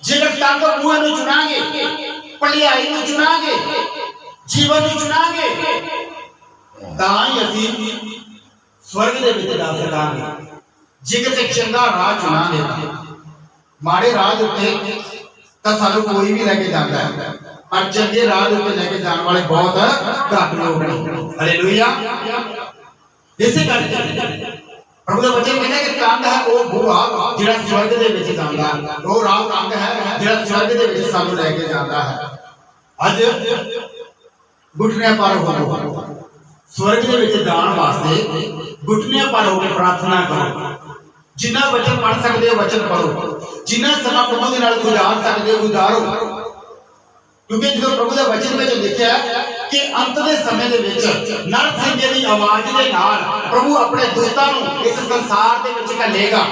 ਜੇਕਰ ਤੰਗ ਮੂੰਹ ਨੂੰ ਚੁਣਾਂਗੇ ਭਲਾਈ ਨੂੰ ਚੁਣਾਂਗੇ ਜੀਵਨ ਨੂੰ ਚੁਣਾਂਗੇ ਤਾਂ ਹੀ ਅਸੀਂ ਸਵਰਗ ਦੇ ਵਿੱਚ ਜਾ ਸਕਾਂਗੇ ਜੇਕਰ ਤੇ ਚੰਗਾ ਰਾਹ ਚੁਣਾਂਗੇ ਮਾੜੇ ਰਾਹ ਉੱਤੇ ਤਾਂ ਸਾਨੂੰ ਕੋਈ ਵੀ ਲੈ ਕੇ ਜਾਂਦਾ ਹੈ ਪਰ ਚੰਗੇ ਰਾਹ ਉੱਤੇ ਲੈ ਕੇ ਜਾਣ ਵਾਲੇ ਬਹੁਤ ਘੱਟ ਲੋਕ ਨੇ ਹਾਲੇਲੂਇਆ ਇਸੇ ਕਰਕੇ ਪ੍ਰਭੂ ਦਾ ਵਚਨ ਕਹਿੰਦਾ ਕਿ ਤੰਗ ਹੈ ਉਹ ਬੂਹਾ ਜਿਹੜਾ ਸਵਰਗ ਦੇ ਵਿੱਚ ਜਾਂਦਾ ਉਹ ਰਾਹ ਤੰਗ ਹੈ ਜਿਹੜਾ ਸਵਰਗ ਦੇ ਵਿੱਚ ਸਾਨੂੰ ਲੈ ਕੇ ਜਾਂਦਾ ਹੈ ਅੱਜ ਗੁਟਨੇ ਪਰ ਹੋ ਸਵਰਗ ਦੇ ਵਿੱਚ ਜਾਣ ਵਾਸਤੇ ਗੁਟਨੇ ਪਰ ਹੋ ਕੇ ਪ੍ਰਾਰਥਨਾ ਕਰੋ ਜਿੰਨਾ ਵਚਨ ਪੜ੍ਹ ਸਕਦੇ ਹੋ ਵਚਨ ਪੜ੍ਹੋ ਜਿੰਨਾ ਸਮਾਂ ਪ੍ਰਭੂ ਦੇ ਨਾਲ ਗੁਜ਼ਾਰ ਸਕਦੇ ਹੋ ਗੁਜ਼ਾਰੋ ਕਿਉਂਕਿ ਜਦੋਂ ਪ੍ਰਭੂ ਦੇ ਵਚਨ ਵਿੱਚ ਲਿਖਿਆ ਕਿ ਅੰਤ ਦੇ ਸਮੇਂ ਦੇ ਵਿੱਚ ਨਰਸਿੰਘ ਦੀ ਆਵਾਜ਼ ਦੇ ਨਾਲ ਪ੍ਰਭੂ ਆਪਣੇ ਦੂਤਾਂ ਨੂੰ ਇਸ ਸੰਸਾਰ ਦੇ ਵਿੱਚ ਘੱਲੇਗਾ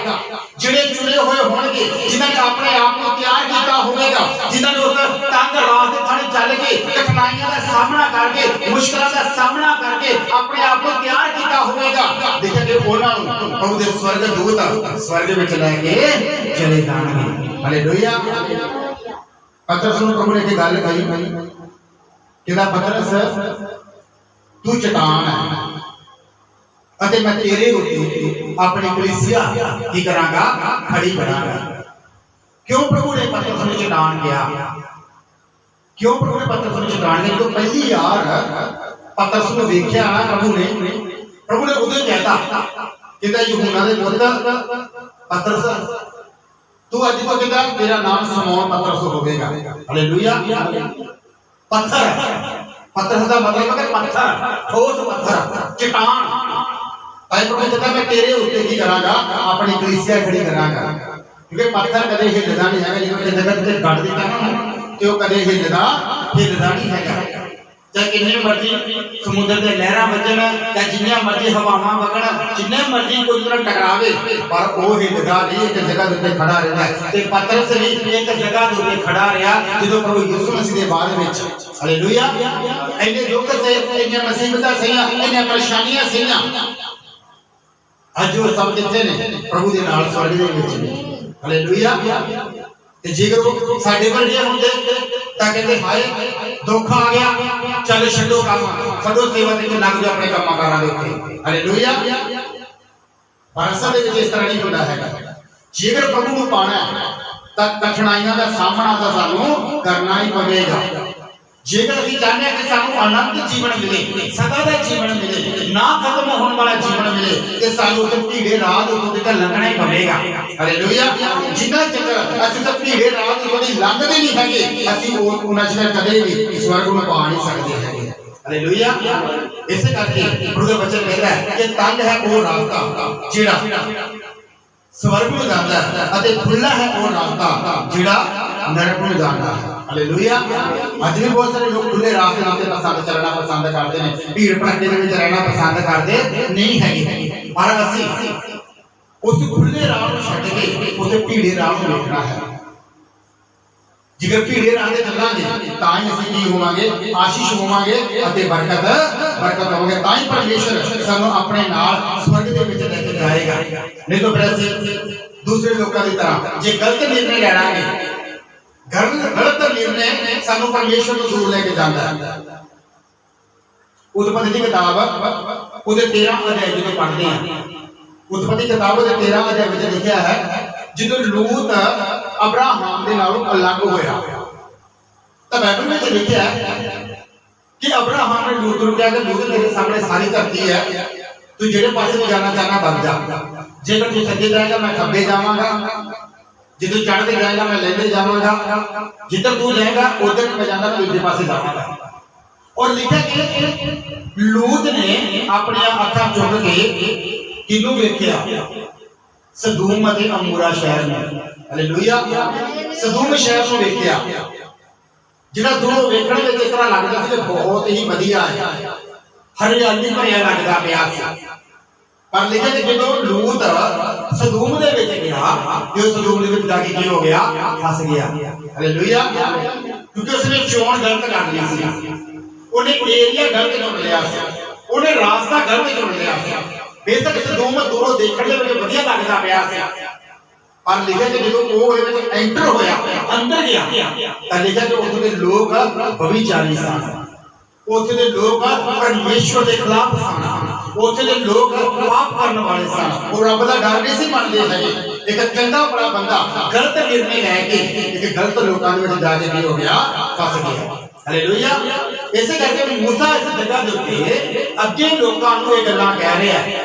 ਜਿਹੜੇ ਚੁਣੇ ਹੋਏ ਹੋਣਗੇ ਜਿਨ੍ਹਾਂ ਨੇ ਆਪਣੇ ਆਪ ਨੂੰ ਤਿਆਰ ਕੀਤਾ ਹੋਵੇਗਾ ਜਿਨ੍ਹਾਂ ਨੇ ਉਸ ਤੰਗ ਰਾਹ ਦੇ ਥਾਣੇ ਚੱਲ ਕੇ ਕਠਿਨਾਈਆਂ ਦਾ ਸਾਹਮਣਾ ਕਰਕੇ ਮੁਸ਼ਕਲਾਂ ਦਾ ਸਾਹਮਣਾ ਕਰਕੇ ਆਪਣੇ ਆਪ ਨੂੰ ਤਿਆਰ ਕੀਤਾ ਹੋਵੇਗਾ ਦੇਖਿਆ ਕਿ ਉਹਨਾਂ ਨੂੰ ਪ੍ਰਭੂ ਦੇ ਸਵਰਗ ਦੂਤ ਸਵਰਗ ਵਿੱਚ ਲੈ ਕੇ ਚਲੇ ਜਾਣਗੇ ਹਾਲੇਲੂਇਆ ਪਤਰਸ ਨੂੰ ਪ੍ਰਭੂ ਨੇ ਇੱਕ ਗੱਲ ਕਹੀ ਕਹਿੰਦਾ ਪਤਰਸ ਤੂੰ ਚਟਾਨ ਹੈ ਅਤੇ ਮੈਂ ਤੇਰੇ ਉੱਤੇ ਆਪਣੀ ਕਲੀਸਿਆ ਕੀ ਕਰਾਂਗਾ ਖੜੀ ਕਰਾਂਗਾ ਕਿਉਂ ਪ੍ਰਭੂ ਨੇ ਪਤਰਸ ਨੂੰ ਚਟਾਨ ਕਿਹਾ ਕਿਉਂ ਪ੍ਰਭੂ ਨੇ ਪਤਰਸ ਨੂੰ ਚਟਾਨ ਕਿਹਾ ਜਦੋਂ ਪਹਿਲੀ ਯਾਰ ਪਤਰਸ ਨੂੰ ਵੇਖਿਆ ਪ੍ਰਭੂ ਨੇ ਉਦੋਂ ਕਹਿਤਾ ਕਹਿੰਦਾ ਯਹੂਨਾ ਦੇ ਪੁੱਤ ਪਤਰਸ ਤੂੰ ਅੱਜ ਤੋਂ ਕਹਿੰਦਾ ਤੇਰਾ ਨਾਮ ਸਮੌਨ ਪਤਰਸ ਹੋਵੇਗਾ ਹਾਲੇਲੂਇਆ ਪੱਥਰ ਦਾ ਮਤਲਬ ਹੈ ਪੱਥਰ ਠੋਸ ਪੱਥਰ ਚਟਾਨ ਭਾਈ ਪ੍ਰਭੂ ਕਹਿੰਦਾ ਮੈਂ ਤੇਰੇ ਉੱਤੇ ਕੀ ਕਰਾਂਗਾ ਆਪਣੀ ਕਲੀਸਿਆ ਖੜੀ ਕਰਾਂਗਾ ਕਿਉਂਕਿ ਪੱਥਰ ਕਦੇ ਹਿੱਲਦਾ ਨਹੀਂ ਹੈਗਾ ਜਦੋਂ ਕਿ ਜਗਤ ਤੇ ਗੱਡ ਦਿੱਤਾ ਨਾ ਤੇ ਉਹ ਕਦੇ ਹਿੱਲਦਾ ਨਹੀਂ ਹੈਗਾ ਚਾਹੇ ਕਿੰਨੇ ਮਰਜ਼ੀ ਸਮੁੰਦਰ ਦੇ ਲਹਿਰਾਂ ਵੱਜਣ ਜਾਂ ਜਿੰਨੀਆਂ ਮਰਜ਼ੀ ਹਵਾਵਾਂ ਵਗਣ ਜਿੰਨੇ ਮਰਜ਼ੀ ਕੋਈ ਨਾਲ ਟਕਰਾਵੇ ਪਰ ਉਹ ਹਿੱਲਦਾ ਨਹੀਂ ਇੱਕ ਜਗ੍ਹਾ ਉੱਤੇ ਖੜਾ ਰਹਿੰਦਾ ਤੇ ਪਤਰਸ ਵੀ ਇੱਕ ਜਗ੍ਹਾ ਉੱਤੇ ਖੜਾ ਰਿਹਾ ਜਦੋਂ ਪ੍ਰਭੂ ਯਿਸੂ ਮਸੀਹ ਦੇ ਬਾਅਦ ਵਿੱਚ ਹਾਲੇਲੂਇਆ ਇੰਨੇ ਦੁੱਖ ਤੇ ਇੰਨੀਆਂ ਮੁਸੀਬਤਾਂ ਸਹੀਆਂ ਇੰਨੀਆਂ ਪਰੇਸ਼ਾਨੀਆਂ ਸਹੀਆਂ ਅੱਜ ਉਹ ਸਭ ਕਿੱਥੇ ਨੇ ਪ੍ਰਭੂ ਦੇ ਨਾਲ ਸਵਰਗ ਦੇ ਵਿੱਚ ਨੇ ਹਾਲੇਲੂਇਆ ਤੇ ਜੇਕਰ ਉਹ ਸਾਡੇ ਵਰਗੇ ਹੁੰਦੇ ਤਾਂ ਕਹਿੰਦੇ ਹਾਏ ਦੁੱਖ ਆ ਗਿਆ ਚੱਲ ਛੱਡੋ ਕੰਮ ਛੱਡੋ ਸੇਵਾ ਤੇ ਲੱਗ ਜਾਓ ਆਪਣੇ ਕੰਮਾਂ ਕਾਰਾਂ ਦੇ ਉੱਤੇ ਹਾਲੇਲੂਇਆ ਪਰ ਅਸਲ ਦੇ ਵਿੱਚ ਇਸ ਤਰ੍ਹਾਂ ਨਹੀਂ ਹੁੰਦਾ ਹੈਗਾ ਜੇਕਰ ਪ੍ਰਭੂ ਨੂੰ ਪਾਣਾ ਤਾਂ ਕਠਿਨਾਈਆਂ ਦਾ ਸਾਹਮਣਾ ਤਾਂ ਸਾਨੂੰ ਕਰਨਾ ਹੀ ਪਵੇਗਾ ਜੇਕਰ ਅਸੀਂ ਚਾਹੁੰਦੇ ਹਾਂ ਕਿ ਸਾਨੂੰ ਆਨੰਦ ਜੀਵਨ ਮਿਲੇ ਸਦਾ ਦਾ ਜੀਵਨ ਮਿਲੇ ਨਾ ਖਤਮ ਹੋਣ ਵਾਲਾ ਜੀਵਨ ਮਿਲੇ ਤੇ ਸਾਨੂੰ ਉਸ ਭੀੜੇ ਰਾਹ ਦੇ ਉੱਤੇ ਤਾਂ ਲੰਘਣਾ ਹੀ ਪਵੇਗਾ ਹਾਲੇਲੂਇਆ ਜਿੰਨਾ ਚਿਰ ਅਸੀਂ ਤਾਂ ਭੀੜੇ ਰਾਹ ਦੇ ਉੱਤੇ ਲੰਘਦੇ ਨਹੀਂ ਹੈਗੇ ਅਸੀਂ ਉਹਨਾਂ ਚਿਰ ਕਦੇ ਵੀ ਸਵਰਗ ਨੂੰ ਪਾ ਨਹੀਂ ਸਕਦੇ ਹੈਗੇ ਹਾਲੇਲੂਇਆ ਇਸੇ ਕਰਕੇ ਪ੍ਰਭੂ ਦਾ ਵਚਨ ਕਹਿੰਦਾ ਹੈ ਕਿ ਤੰਗ ਹੈ ਉਹ ਰਾਸਤਾ ਜਿਹੜਾ ਸਵਰਗ ਨੂੰ ਜਾਂਦਾ ਹੈ ਅਤੇ ਖੁੱਲਾ ਹੈ ਉਹ ਰਾਸਤਾ ਜਿਹੜਾ ਨਰਕ ਨੂੰ ਜਾਂਦਾ ਹੈ हालेलुया। अज भी बहुत सारे लोग खुले राह के नाते पसंद चलना पसंद करते हैं, भीड़ भड़के दे विच रहना पसंद करते नहीं है, पर असीं उस खुले राह को छड्ड के उस भीड़े राह को वेखना है। जेकर भीड़े राह ते चलांगे तां ही असीं की होवांगे, आशीष होवांगे अते बरकत होवांगे, तां ही परमेश्वर सानूं अपने नाल स्वर्ग दे विच लेके जाएगा। नहीं तो फिर असीं दूसरे लोगों की तरह जे गलत निर्णय लैणांगे, गलत निर्णय सानूं परमेश्वर तो दूर लेके जांदा है। उत्पत्ति की किताब उहदे 13 अध्याय जो पढ़ते हैं, उत्पत्ति किताब उहदे 13 अध्याय विच लिखिया है ਜਦੋਂ लूत अब्राहम दे नालों अलग होया तो बाइबल में लिखा है कि अब्राहम ने लूत को कहा कि लूत तेरे सामने सारी धरती है, तू जेड़े पासे में जाना चाहना बग जा, जेकर तू सज्जे जाएगा मैं खब्बे जावांगा, जे तू चढ़ते जाएगा मैं लेंदे जावांगा, जिधर तू जाएगा उधर मैं जाना मैं दूसरे पासे जावांगा। और लिखा कि लूत ने अपनी अखां चुक के किनू वेखिया, सदूम अते अमूरा शहर में। हालेलुया। सदूम शहर को वेखिया जिहड़ा दूरों वेखण विच इस तरह लगदा सी कि बहुत ही वधिया है, हरियाली भरिया लगदा पिया सी, पर लिखिया कि जदों लूत सदूम दे विच गया ते सदूम दे विच जाके की हो गया, फस गया। हालेलुया। क्योंकि उसने चोण गलत कर ली सी, उन्हें एरिया गलत चुन लिया सी, उन्हें रास्ता गलत चुन लिया सी। बेशक सदूम दूरों देखण दे विच वधिया लगदा पिया सी, पर लिखा कि जदों वो ਉਹਦੇ ਵਿੱਚ एंटर होया, अंदर गया, ਤਾਂ लिखा कि ਉੱਥੇ ਦੇ ਲੋਕ व्यभिचारी ਸਨ, ਉੱਥੇ ਦੇ ਲੋਕ परमेश्वर ਦੇ खिलाफ ਸਨ, ਉੱਥੇ ਦੇ ਲੋਕ पाप ਕਰਨ ਵਾਲੇ ਸਨ, ਉਹ ਰੱਬ ਦਾ ਡਰ ਨਹੀਂ ਸੀ ਮੰਨਦੇ ਹੈਗੇ। ਇੱਕ ਚੰਗਾ ਬੜਾ ਬੰਦਾ ਗਲਤ ਨਿਰਣੇ ਲੈ ਕੇ ਇੱਕ ਗਲਤ ਲੋਕਾਂ ਦੇ ਵਿੱਚ ਜਾ ਕੇ ਕੀ ਹੋ ਗਿਆ, ਫਸ ਗਿਆ। हालेलुया। इसे करके मूसा इस जगह दे उत्ते अगे लोकां नूं ये गल्लां कह रहा है।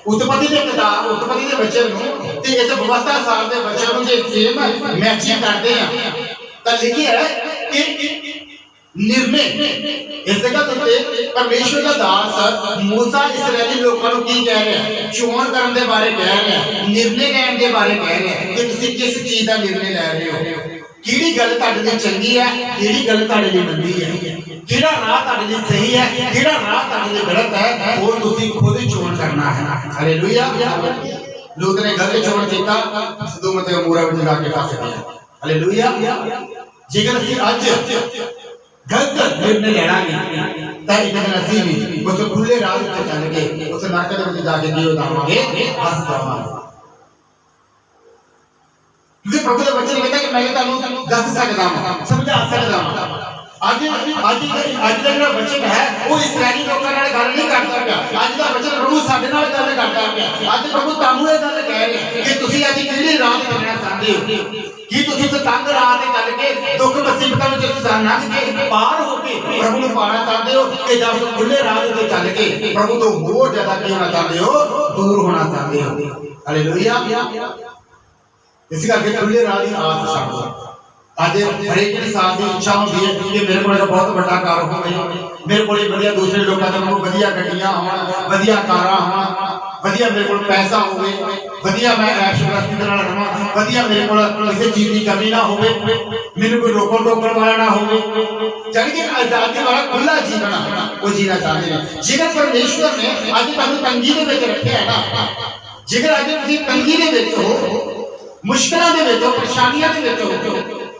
उत्पत्ति दे किताब उत्पत्ति दे बच्चे नूं ते इस व्यवस्था साल दे बच्चे नूं जे सेम मैचिंग करदे आ तां लिखिया है कि निर्णय इस जगह दे परमेश्वर दा दास मूसा इस्राएली लोकां नूं की कह रहा है, चोण करन दे बारे कह रहा है, निर्णय लैण दे बारे कह रहा है कि तुसीं किस चीज दा निर्णय लै रहे हो, किहड़ी गल तुहाडे लई चंगी है, किहड़ी गल तुहाडे लई मंदी है, किहड़ा राह तुहाडे लई सही है, किहड़ा राह तुहाडे लई गलत है, वो तुसीं खुद ही चोण करना है। हालेलुया। लूत ने गलत चोण कीता, सदूम ते अमूरा विच जाके फस गया। हालेलुया। जेकर असीं अज गलत निर्णय लैणांगे तां इक दिन असीं भी उस खुले राह ते चल के उस नरक दे विच जाके की हो जावांगे, फस जावांगे। क्योंकि प्रभु के बच्चे ने कहता कि मैं तुहानू दस सकदा हां, समझा सकदा हां। आज दा जो वचन है वो इस्राएली लोकां नाल गल नहीं करदा पिया, आज दा वचन प्रभु साडे नाल गल करदा पिया। आज प्रभु तुहानू ये गल कह रहे कि तुसीं आज किहड़ी राह ते चलना चाहते हो, कि तुसीं तंग राह ते चल के दुख मुसीबतां विच लंघ के पार हो के प्रभु नूं पाना चाहते हो, कि जां खुले राह ते चल के प्रभु तो होर ज्यादा की होना चाहते हो, दूर होना चाहते हो। हालेलुया। इस करके खुले राह की आस छड्ड दो। अज हरेक इंसान की इच्छा होती है कि मेरे को बहुत बड़ा कार हो, मेरे को वधिया दूसरे लोगों को वधिया गड्डियां होण, वधिया कारां होण, वधिया मेरे को पैसा होवे, वधिया मैं ऐश मस्ती नाल रहां, वधिया मेरे को किसी चीज की कमी ना होवे, मैनूं कोई रोकण टोकण वाला ना होवे, जानी कि आजादी वाला खुला जीवन वो जीना चाहते हैं। जेकर परमेश्वर ने अज तुहानूं तंगी दे विच रखिया है ना, जेकर अज तुसीं तंगी दे विच हो, मुश्किलों के विच परेशानियों के विच हो,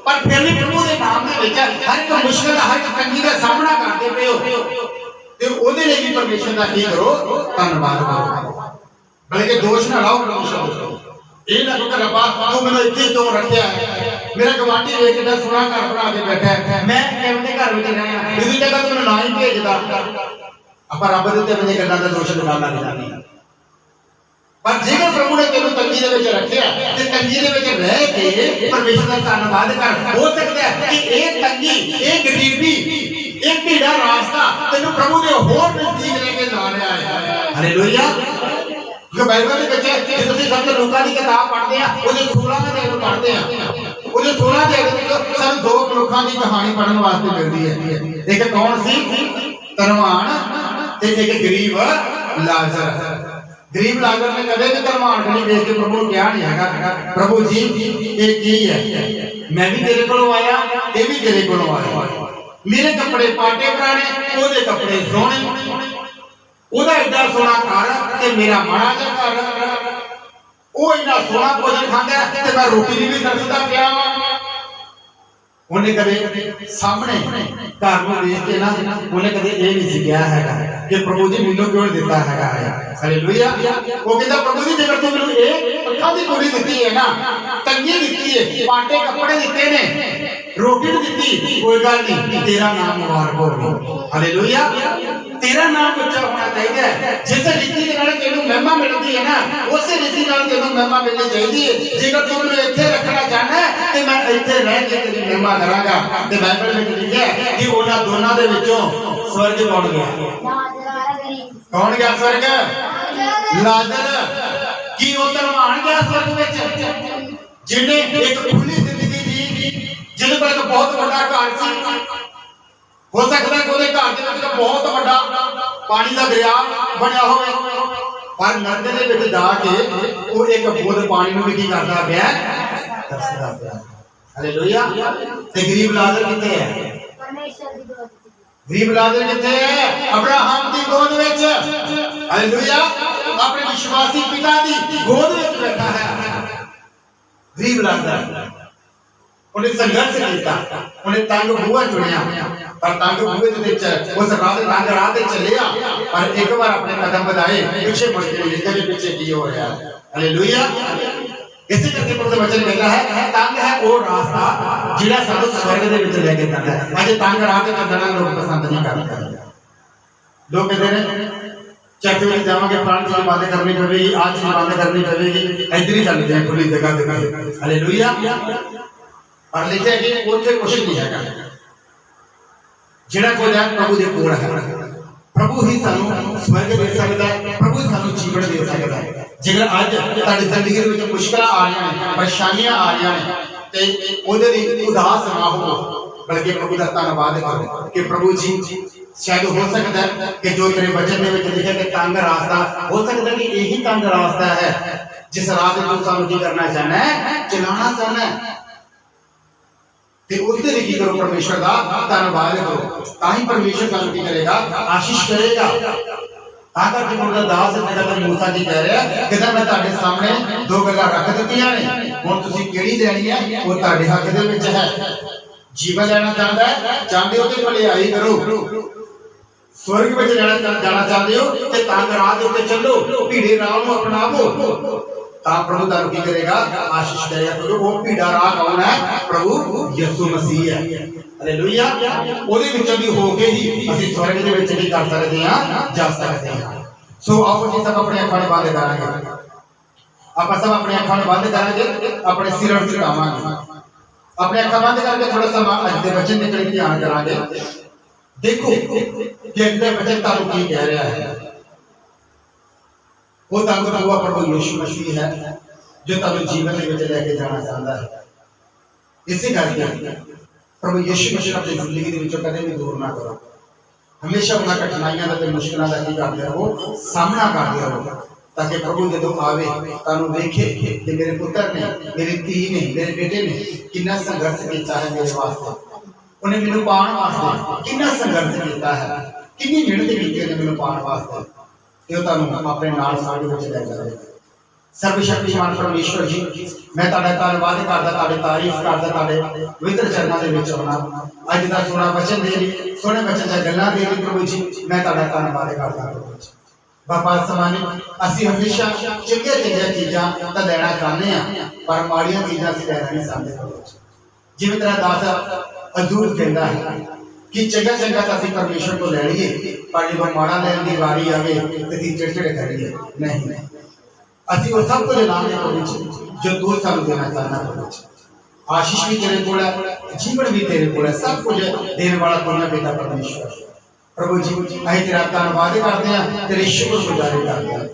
पर फिर भी प्रभु के नाम के विच हर एक मुश्किल हर एक तंगी का सामना करते पे हो, ते ओदे लई भी परमेश्वर दा की करो, धन्नवाद करो, बल्कि दोष ना लाओ परमेश्वर को। ये ना कि रब्बा तू मैनूं इत्थे क्यों रखिया है, मेरा गवांढी वेख के सोना घर बना के बैठा है, मैं किवें घर विच रहां, इहदी जगह तू मैनूं ना ही भेजदा। आपां रब दे उत्ते अपनी गल्लां दा दोष लगा लग जांदे हां। पर जेकर प्रभु ने तेनों तंगी दे विच रखिया ते तंगी दे विच रह के परमेश्वर दा धन्नवाद कर, हो सकता है कि एक तंगी, एक गरीबी, एक भीड़ा रास्ता तेनों प्रभु दे होर नजदीक लेके जा रहा है। हालेलुया। जो बाइबल दे विच जे तुसीं सब लोकां दी किताब पढ़दे आ, ओदे 16 अध्याय पढ़दे आ, ओदे 16 अध्याय दे विच सानूं दो मनुखां दी कहानी पढ़न वास्ते मिलदी है। एक कौन सी? धनवान ते एक गरीब लाजर। गरीब लाजर ने कदे भी धनवान को नहीं देख के प्रभु क्या नहीं है, प्रभु जी ये की है, मैं भी तेरे को आया ये भी तेरे कोलों आया। मेरे कपड़े पाटे पुराने, ओदे कपड़े सोहने, ओदा एडा सोहना घर ते मेरा माड़ा जिहा घर, वो इन्ना सोहना भोजन खांदा ते मैं रोटी भी तरसदा पिया वां। उन्हें कदे सामने घर में देख के ना उन्हें कदे ये नहीं कहा है कि प्रभु जी मैनू क्यों दिता है। हालेलुया। वो कहता प्रभु जी जेकर तू मैनू एक अखां दी कुड़ी दित्ती है ना, तंगी दित्ती है, पाटे कपड़े दिते ने, रोटी दित्ती, कोई गल नहीं, तेरा नाम मुबारक होवे। हालेलुया। तेरा नाम ऊंचा होना चाहिए। जिस रीति दे नाल तैनू महिमा मिलदी है ना, उस रीति नाल तैनू महिमा मिलनी चाहिए। जेकर तू मैनू इत्थे रखना चाहना है ते मैं इत्थे रह के तेरी महिमा करांगा। ते बाइबल में लिखिया है कि उन्हां दोनां दे विचों स्वर्ग कौन गया? कौन गया स्वर्ग? लाजर। की वो धरवान गया स्वर्ग विच? जिन्हें एक खुली जिंदगी जी, जिहदे कोल एक बहुत बड़ा घर सी, हो सकता है कि उहदे घर दे विच बहुत बड़ा पानी का दरिया बनया होवे, पर नरक दे विच जाके वो एक बूंद पानी नूं भी की करदा पिया, तरसदा पिया। हालेलुया। ते गरीब लाजर किथे है? गरीब लाजर किथे है? अब्राहम दी गोद विच। हालेलुया। अपने विश्वासी पिता दी गोद विच बैठा है गरीब लाजर। उन्हें संघर्ष किया, उन्हें तंग बूहा चुनिया, पर तंग बूहे दे विच उस राह तंग राह ते चलिया, पर एक बार अपने कदम बढ़ाए पीछे मुड़ के देखा कि पीछे की हो रहा है। हालेलुया। इसी करके प्रभु वचन कहता है तंग है वो रास्ता जिहड़ा सानू स्वर्ग दे विच लेके जांदा है। अजे तंग राह ते चलना लोग पसंद नहीं करते। लोग कहते हैं चर्च में जावांगे, फलानी चीज बंद करनी पवेगी, आज चीज बंद करनी पवेगी, इधर ही चलते हैं खुली जगह जगह। हालेलुया। पर लिखा है कि उत्थे कुछ नहीं है, जिहड़ा कोई है प्रभु दे कोल है। प्रभु ही सानू स्वर्ग दे सकदा है, प्रभु सानू जीवन दे सकदा है। जेकर आज तुहाडी जिंदगी दे विच मुश्किलां आ रहीआं ने, परेशानियां आ रहीआं ने, ते ओहदे लई उदास ना हो, बल्कि प्रभु दा धन्नवाद करो कि प्रभु जी शायद हो सकता है कि जो तेरे वचन में लिखा है तंग रास्ता, हो सकता है कि यही तंग रास्ता है जिस राह पे तू सानू की करना चाहना है, चलाना चाहना है। ते उसते लिए की करो, परमेश्वर का धन्नवाद करो, ताही परमेश्वर सानू की करेगा, आशीष करेगा। आकर के मुर्दा दास कहता मूसा जी कह रहा है कि मैं ਤੁਹਾਡੇ सामने दो गल्लां रख दित्तियां ने, हुण तुसीं किहड़ी लेनी है वो ਤੁਹਾਡੇ हक दे विच है। जीवन लेना चाहता है, चाहते हो तो भलाई करो, स्वर्ग में जाना चाहते हो तो तंग राह दे उत्ते चलो, भीड़े राह नूं अपनावो, तां प्रभु तुहानूं की करेगा, आशीष करेगा। क्योंकि वो भीड़ा राह कौन है? प्रभु यीशु मसीह है। हालेलुया। ओदे विच भी होके ही असीं स्वर्ग दे विच भी कर सकते हां, जा सकते हां। सो आओ जी सब अपने अखां बंद करांगे, आपां सब अपने अखां बंद करांगे, अपने सिर झुकावांगे, अपने अखां बंद करके थोड़ा सा अज दे वचन दे करीब ध्यान करांगे। देखो कि अज दे वचन तुहानूं की कह रहा है। वो तंग हुआ प्रभु यीशु मसीह है जो तुहानूं जीवन दे विच लेके जाना चाहता है। इसी करके प्रभु यीशु मसीह अपनी जिंदगी दे विचों कदे भी दूर ना करो, हमेशा उन्हां कठिनाइयां दा ते मुश्किलां दा की करदे रहो, सामना करदे रहो, ताकि प्रभु जदों आवे तुहानूं वेखे कि मेरे पुत्र ने, मेरी धी ने, मेरे बेटे ने कितना संघर्ष किया है मेरे वास्ते, उन्हें मैनूं पाउण वास्ते कितना संघर्ष किया है, कितनी मेहनत की है मैनूं पाउण वास्ते, ये तुहानूं अपने नाल साथ विच लै जावे। सर्वशक्तिमान परमेश्वर जी, मैं तुहाडा धन्नवाद करदा, तुहाडी तारीफ करदा, तुहाडे पवित्र चरणां दे विच आउणा, अज दा सोहना वचन दे लई, सोहने वचन दा गल्लां दे लई प्रभु जी मैं तुहाडा धन्नवाद करदा प्रभु जी। बाबा समाने असीं हमेशा चंगियां चीज़ां तां लैणा चाहते हैं, पर माड़ियां चीज़ां असीं लैणा नहीं चाहते प्रभु जी। जिवें तेरा दास अजूब कहंदा है कि चंगा चंगा तां असीं परमेश्वर को लै लईए, पर जदों माड़ा लैण दी वारी आवे ते असीं चिड़चिड़ करीए, नहीं असीं वो सब कुछ लांगे प्रभु जी जो तू सानूं देना चाहना प्रभु जी। आशीष भी तेरे कोल है, जीवन भी तेरे कोल है, सब कुछ देने वाला तू है पिता परमेश्वर। प्रभु जी असीं तेरा धन्नवाद करते हैं, तेरे शुक्रगुजारी करते हैं।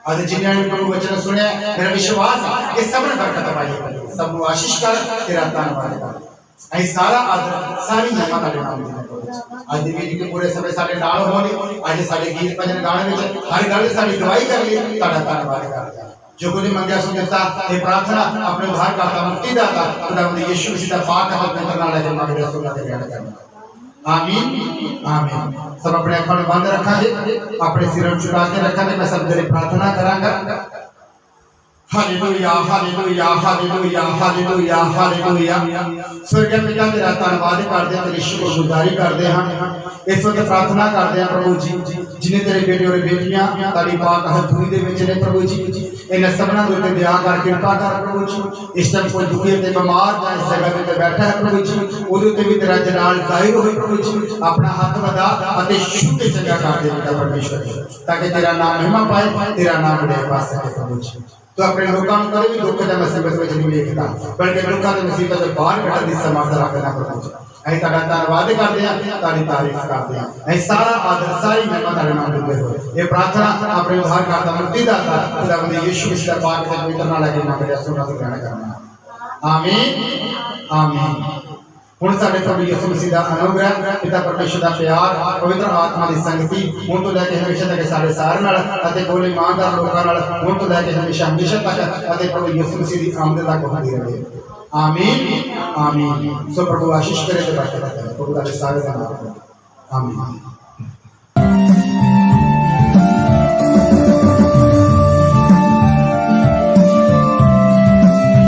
अज जिन्हां ने प्रभु वचन सुनिया, मेरा विश्वास है कि सब ने बरकत पाई, सब को आशीष कर, तेरा धन्नवाद कर। असीं सारा आदर सारी महिमा तेरे नाम दी प्रभु जी। अज दी वीडियो पूरे समय साडे नाल होणे, अज साडे गीत भजन गाने विच हर गल साडी गवाही कर ली, तुहाडा धन्नवाद करदा। जो कुछ मंगया सो दिता। ये प्रार्थना अपने उद्धार करता मुक्ति दाता खुदावंद यीशु मसीह दा पाक हक में करना लगे मंगदे सो ना ते ग्रहण करना। आमीन आमीन। सब अपने अखां नूं बंद रखांगे, अपने सिर झुका के रखांगे। मैं सब तेरी प्रार्थना करांगा। Hallelujah hallelujah hallelujah hallelujah hallelujah. स्वर्गीय पिता तेरा धन्यवाद करते हैं, तेरी शुक्रगुजारी करते हैं। इस वक्त प्रार्थना करते हैं प्रभु जी, जिन्हें तेरे बेटे और बेटियां तारी पाक हथूरी दे विच ने प्रभु जी, इन्हें सबना दे उत्ते दया कर कृपा कर प्रभु जी। इस टाइम कोई दुखी ते बीमार जां इस जगह ते बैठा है प्रभु जी, ओदे उत्ते भी तेरा जलाल जाहिर होए प्रभु जी। अपना हाथ वधा अते शुद्ध चंगा कर दे पिता परमेश्वर, ताकि तेरा नाम महिमा पाए, तेरा नाम बढ़े पा सके प्रभु जी। तो अपने लोगों को कभी भी दुख या मुसीबत में नहीं देखता, बल्कि लोगों की मुसीबत से बाहर कटण दी समर्थ रखना प्रभु जी। ਅਸੀਂ ਤੁਹਾਡਾ ਧੰਨਵਾਦ ਕਰਦੇ ਹਾਂ, ਤੁਹਾਡੀ ਤਾਰੀਫ ਕਰਦੇ ਹਾਂ। ਅਸੀਂ ਸਾਰਾ ਆਦਰ ਸਾਰੀ ਮਹਿਮਾ ਤੁਹਾਡੇ ਨਾਮ ਦਿੰਦੇ ਹੋਏ ਇਹ ਪ੍ਰਾਰਥਨਾ ਆਪਣੇ ਉद्धार ਕਰਤਾ ਮੁਕਤੀ ਦਾਤਾ ਖੁਦਾਵੰਦ ਯੀਸ਼ੂ ਮਸੀਹ ਦਾ ਪਾਕ ਤੇ ਪਵਿੱਤਰ ਨਾਮ ਲੈ ਕੇ ਮੰਗਦੇ ਹਾਂ, ਸੁਣਾ ਤੇ ਗ੍ਰਹਿਣ ਕਰਨਾ। ਆਮੀਨ ਆਮੀਨ। ਹੁਣ ਸਾਡੇ ਪ੍ਰਭੂ ਯਿਸੂ ਮਸੀਹ ਦਾ ਅਨੁਗ੍ਰਹਿ, ਪਿਤਾ ਪਰਮੇਸ਼ਰ ਦਾ ਪਿਆਰ, ਪਵਿੱਤਰ ਆਤਮਾ ਦੀ ਸੰਗਤੀ ਹੁਣ ਤੋਂ ਲੈ ਕੇ ਹਮੇਸ਼ਾ ਤੱਕ ਸਾਡੇ ਸਾਰਿਆਂ ਨਾਲ ਅਤੇ ਬੋਲੇ ਇਮਾਨਦਾਰ ਲੋਕਾਂ ਨਾਲ ਹੁਣ ਤੋਂ ਲੈ ਕੇ ਹਮੇਸ਼ਾ ਤੱਕ ਅਤੇ ਪ੍ਰਭੂ ਯਿਸੂ ਮਸੀਹ ਦੀ ਆਮਦ ਤੱਕ ਹੁੰਦੀ ਰਹੇ। आमीन आमीन। सो प्रभु आशीष करे तो बात करता है प्रभु का सारे नाम आमीन।